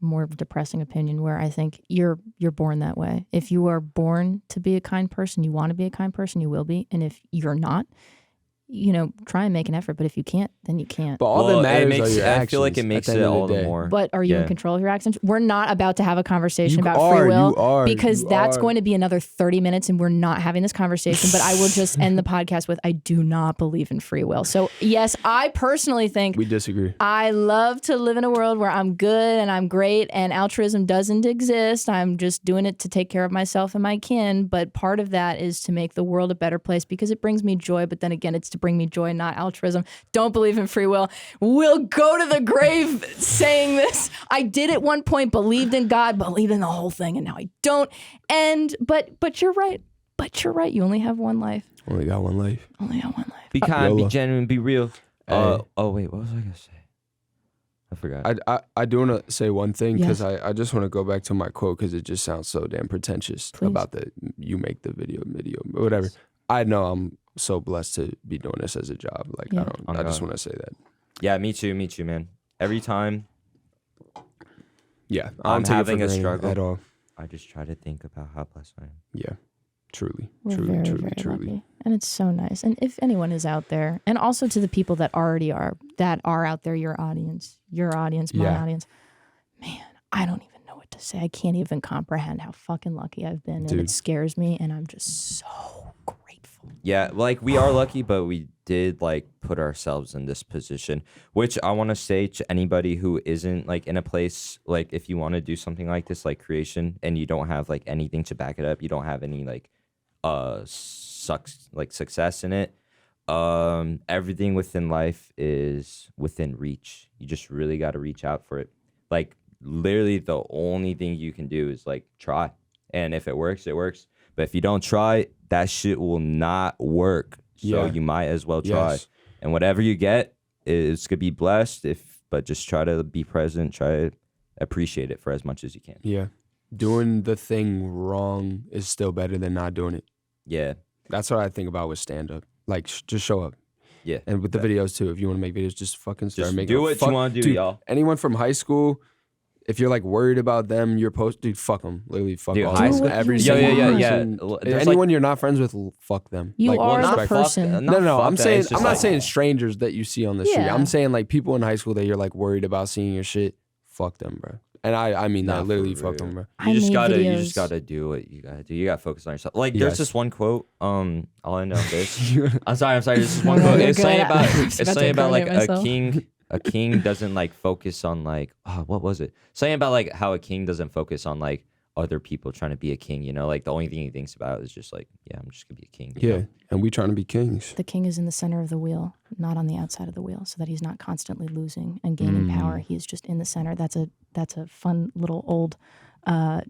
[SPEAKER 1] more depressing opinion where I think you're born that way. If you are born to be a kind person, you want to be a kind person, you will be. And if you're not, you know, try and make an effort. But if you can't, then you can't.
[SPEAKER 2] But all that matters are your actions.
[SPEAKER 3] I feel like it makes
[SPEAKER 2] at the
[SPEAKER 3] it
[SPEAKER 2] end of
[SPEAKER 3] all
[SPEAKER 2] the
[SPEAKER 3] the
[SPEAKER 2] day.
[SPEAKER 3] more.
[SPEAKER 1] But are you in
[SPEAKER 3] Yeah.
[SPEAKER 1] control of your actions? We're not about to have a conversation
[SPEAKER 2] You
[SPEAKER 1] about
[SPEAKER 2] are,
[SPEAKER 1] free will
[SPEAKER 2] you are,
[SPEAKER 1] because
[SPEAKER 2] you
[SPEAKER 1] that's
[SPEAKER 2] are.
[SPEAKER 1] going to be another 30 minutes and we're not having this conversation. But I will just end the podcast with I do not believe in free will. So yes, I personally think
[SPEAKER 2] We disagree.
[SPEAKER 1] I love to live in a world where I'm good and I'm great and altruism doesn't exist. I'm just doing it to take care of myself and my kin. But part of that is to make the world a better place because it brings me joy. But then again, it's to bring me joy, not altruism. Don't believe in free will. We'll go to the grave saying this. I did at one point, believed in God, believed in the whole thing, and now I don't. And but you're right. But you're right. You only have one life.
[SPEAKER 2] Only got one life.
[SPEAKER 1] Only got one life.
[SPEAKER 3] Be kind, be
[SPEAKER 2] YOLO.
[SPEAKER 3] genuine, be real.
[SPEAKER 2] Hey.
[SPEAKER 3] Oh wait, what was I gonna say? I forgot.
[SPEAKER 2] I do want to say one thing because
[SPEAKER 1] Yes.
[SPEAKER 2] I just want to go back to my quote because it just sounds so damn pretentious
[SPEAKER 1] Please.
[SPEAKER 2] about the you make the video, whatever. I know I'm so blessed to be doing this as a job. Like
[SPEAKER 1] Yeah.
[SPEAKER 2] I just want to say that.
[SPEAKER 3] Yeah, me too, man. Every time
[SPEAKER 2] Yeah, I
[SPEAKER 3] I'm
[SPEAKER 2] don't take it
[SPEAKER 3] having
[SPEAKER 2] for
[SPEAKER 3] a
[SPEAKER 2] granted
[SPEAKER 3] struggle.
[SPEAKER 2] at all.
[SPEAKER 3] I just try to think about how blessed I am.
[SPEAKER 2] Yeah, truly,
[SPEAKER 1] We're
[SPEAKER 2] truly,
[SPEAKER 1] very,
[SPEAKER 2] truly,
[SPEAKER 1] very
[SPEAKER 2] truly.
[SPEAKER 1] lucky. And it's so nice. And if anyone is out there, and also to the people that already are out there, your audience, my
[SPEAKER 2] Yeah.
[SPEAKER 1] audience, man, I don't even know what to say. I can't even comprehend how fucking lucky I've been. And
[SPEAKER 2] Dude.
[SPEAKER 1] it scares me. And I'm just so grateful.
[SPEAKER 3] Yeah, like we are lucky, but we did like put ourselves in this position, which I want to say to anybody who isn't like in a place, like if you want to do something like this, like creation, and you don't have like anything to back it up, you don't have any like success in it. Everything within life is within reach. You just really got to reach out for it. Like literally the only thing you can do is like try. And if it works, it works. But if you don't try, that shit will not work. So
[SPEAKER 2] Yeah.
[SPEAKER 3] you might as well try.
[SPEAKER 2] Yes.
[SPEAKER 3] And whatever you get is gonna be blessed. But just try to be present, try to appreciate it for as much as you can.
[SPEAKER 2] Yeah, doing the thing wrong is still better than not doing it.
[SPEAKER 3] Yeah.
[SPEAKER 2] That's what I think about with stand up. Like just show up.
[SPEAKER 3] Yeah.
[SPEAKER 2] And with the videos too, if you want to make videos, just fucking start
[SPEAKER 3] Just
[SPEAKER 2] making.
[SPEAKER 3] do what you want to do,
[SPEAKER 2] Dude,
[SPEAKER 3] y'all.
[SPEAKER 2] Anyone from high school, if you're like worried about them, you're dude, fuck them. Literally, fuck
[SPEAKER 3] Dude,
[SPEAKER 2] all
[SPEAKER 3] high
[SPEAKER 2] of them.
[SPEAKER 3] school-
[SPEAKER 2] Every
[SPEAKER 1] Yeah,
[SPEAKER 2] single
[SPEAKER 3] yeah.
[SPEAKER 2] person.
[SPEAKER 3] There's,
[SPEAKER 2] Anyone you're not friends with, fuck them.
[SPEAKER 1] You
[SPEAKER 2] like,
[SPEAKER 1] are
[SPEAKER 2] respect.
[SPEAKER 1] the person.
[SPEAKER 2] No. I'm saying
[SPEAKER 3] It's just
[SPEAKER 2] I'm not
[SPEAKER 3] like-
[SPEAKER 2] saying strangers that you see on the street.
[SPEAKER 1] Yeah.
[SPEAKER 2] I'm saying like people in high school that you're like worried about seeing your shit. Fuck them, bro. And I mean
[SPEAKER 3] Nah,
[SPEAKER 2] that
[SPEAKER 3] for
[SPEAKER 2] literally,
[SPEAKER 3] real.
[SPEAKER 2] fuck them, bro.
[SPEAKER 1] I
[SPEAKER 3] You just
[SPEAKER 1] made
[SPEAKER 3] gotta
[SPEAKER 1] videos.
[SPEAKER 3] do what you gotta do. You gotta focus on yourself. Like there's
[SPEAKER 2] Yes.
[SPEAKER 3] this one quote. I'll end on this. I'm sorry. This is
[SPEAKER 1] No,
[SPEAKER 3] one
[SPEAKER 1] no,
[SPEAKER 3] quote.
[SPEAKER 1] you're
[SPEAKER 3] It's saying
[SPEAKER 1] good.
[SPEAKER 3] about
[SPEAKER 1] I was
[SPEAKER 3] it's
[SPEAKER 1] about to
[SPEAKER 3] saying about like
[SPEAKER 1] incriminate
[SPEAKER 3] a
[SPEAKER 1] myself.
[SPEAKER 3] king. A king doesn't like focus on like what was it? Saying about like how a king doesn't focus on like other people trying to be a king, you know, like the only thing he thinks about is just like, yeah, I'm just gonna be a king.
[SPEAKER 2] Yeah,
[SPEAKER 3] know?
[SPEAKER 2] and we trying to be kings.
[SPEAKER 1] The king is in the center of the wheel, not on the outside of the wheel, so that he's not constantly losing and gaining power. He is just in the center. That's a fun little old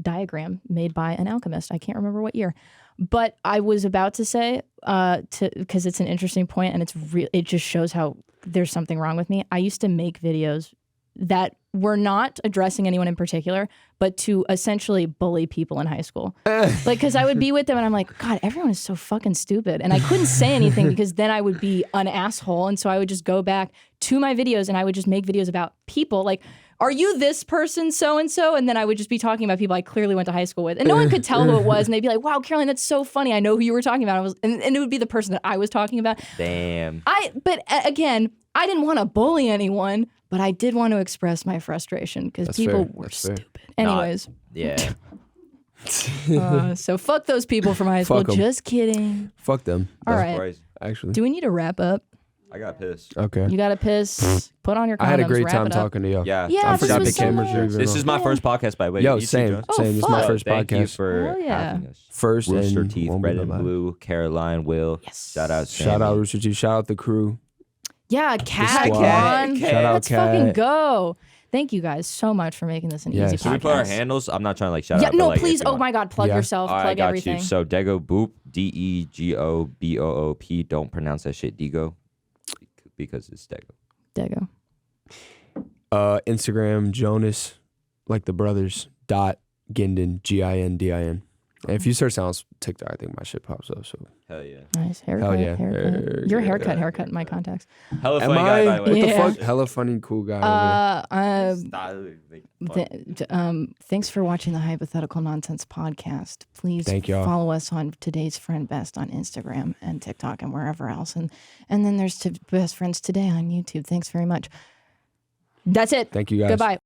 [SPEAKER 1] diagram made by an alchemist. I can't remember what year. But I was about to say, because it's an interesting point, and it just shows how there's something wrong with me. I used to make videos that were not addressing anyone in particular, but to essentially bully people in high school. Like, because I would be with them and I'm like, God, everyone is so fucking stupid. And I couldn't say anything because then I would be an asshole. And so I would just go back to my videos and I would just make videos about people. Like, are you this person so-and-so? And then I would just be talking about people I clearly went to high school with. And no one could tell who it was. And they'd be like, wow, Caroline, that's so funny. I know who you were talking about. And it would be the person that I was talking about.
[SPEAKER 3] Damn.
[SPEAKER 1] But again, I didn't want to bully anyone, but I did want to express my frustration because people were stupid. Anyways.
[SPEAKER 3] Yeah.
[SPEAKER 1] So fuck those people from high school. Just kidding.
[SPEAKER 2] Fuck them.
[SPEAKER 1] All right.
[SPEAKER 3] Crazy.
[SPEAKER 2] Actually.
[SPEAKER 1] Do we need to wrap up?
[SPEAKER 3] I got pissed.
[SPEAKER 2] Okay.
[SPEAKER 1] You got to piss. Put on your condoms.
[SPEAKER 2] I had a great
[SPEAKER 1] wrap
[SPEAKER 2] time
[SPEAKER 1] it up.
[SPEAKER 2] talking to y'all.
[SPEAKER 3] Yeah.
[SPEAKER 1] Yeah,
[SPEAKER 2] I forgot the
[SPEAKER 1] was so
[SPEAKER 2] cameras
[SPEAKER 1] much.
[SPEAKER 2] are even
[SPEAKER 3] This
[SPEAKER 2] on.
[SPEAKER 3] is my first podcast, by the way.
[SPEAKER 2] Yo,
[SPEAKER 3] You too,
[SPEAKER 2] same.
[SPEAKER 3] Jonas?
[SPEAKER 2] This is my
[SPEAKER 1] fuck.
[SPEAKER 2] first
[SPEAKER 3] Thank you
[SPEAKER 2] podcast.
[SPEAKER 3] for
[SPEAKER 1] Hell yeah.
[SPEAKER 3] having us.
[SPEAKER 2] First
[SPEAKER 3] Rooster
[SPEAKER 2] and
[SPEAKER 3] Teeth,
[SPEAKER 2] won't
[SPEAKER 3] Red
[SPEAKER 2] be
[SPEAKER 3] and
[SPEAKER 2] live.
[SPEAKER 3] Blue, Caroline, Will.
[SPEAKER 1] Yes.
[SPEAKER 3] Shout out Sammie.
[SPEAKER 2] Shout out Rooster Teeth. Shout out the crew.
[SPEAKER 1] Yeah, Cat.
[SPEAKER 2] squad.
[SPEAKER 1] Come on.
[SPEAKER 2] Shout out
[SPEAKER 1] Let's
[SPEAKER 2] Cat.
[SPEAKER 1] fucking go. Thank you guys so much for making this an
[SPEAKER 2] Yes.
[SPEAKER 1] easy podcast.
[SPEAKER 3] Should we put our handles? I'm not trying to like shout
[SPEAKER 1] Yeah,
[SPEAKER 3] out. but,
[SPEAKER 1] no,
[SPEAKER 3] like,
[SPEAKER 1] please.
[SPEAKER 3] if you
[SPEAKER 1] Oh
[SPEAKER 3] want.
[SPEAKER 1] my God, plug
[SPEAKER 2] Yeah.
[SPEAKER 1] yourself.
[SPEAKER 3] All right,
[SPEAKER 1] Plug
[SPEAKER 3] I got
[SPEAKER 1] everything.
[SPEAKER 3] you. So DegoBoop, DegoBoop. Don't pronounce that shit Dego because it's Dego.
[SPEAKER 1] Dego.
[SPEAKER 2] Instagram, Jonas, like the brothers, .Gindin, Gindin. And if you search sounds TikTok, I think my shit pops up. So
[SPEAKER 3] Hell yeah.
[SPEAKER 1] Nice haircut.
[SPEAKER 2] Hell yeah.
[SPEAKER 1] Haircut. Your haircut in my contacts.
[SPEAKER 3] Hella
[SPEAKER 2] am
[SPEAKER 3] funny guy, by
[SPEAKER 2] I?
[SPEAKER 3] the
[SPEAKER 2] What
[SPEAKER 3] way.
[SPEAKER 2] the
[SPEAKER 1] Yeah.
[SPEAKER 2] fuck? Hella funny, cool guy.
[SPEAKER 1] Thanks for watching the Hypothetical Nonsense podcast. Please
[SPEAKER 2] Thank y'all.
[SPEAKER 1] follow us on Today's Friend Best on Instagram and TikTok and wherever else. And then there's Best Friends Today on YouTube. Thanks very much. That's it.
[SPEAKER 2] Thank you guys.
[SPEAKER 1] Goodbye.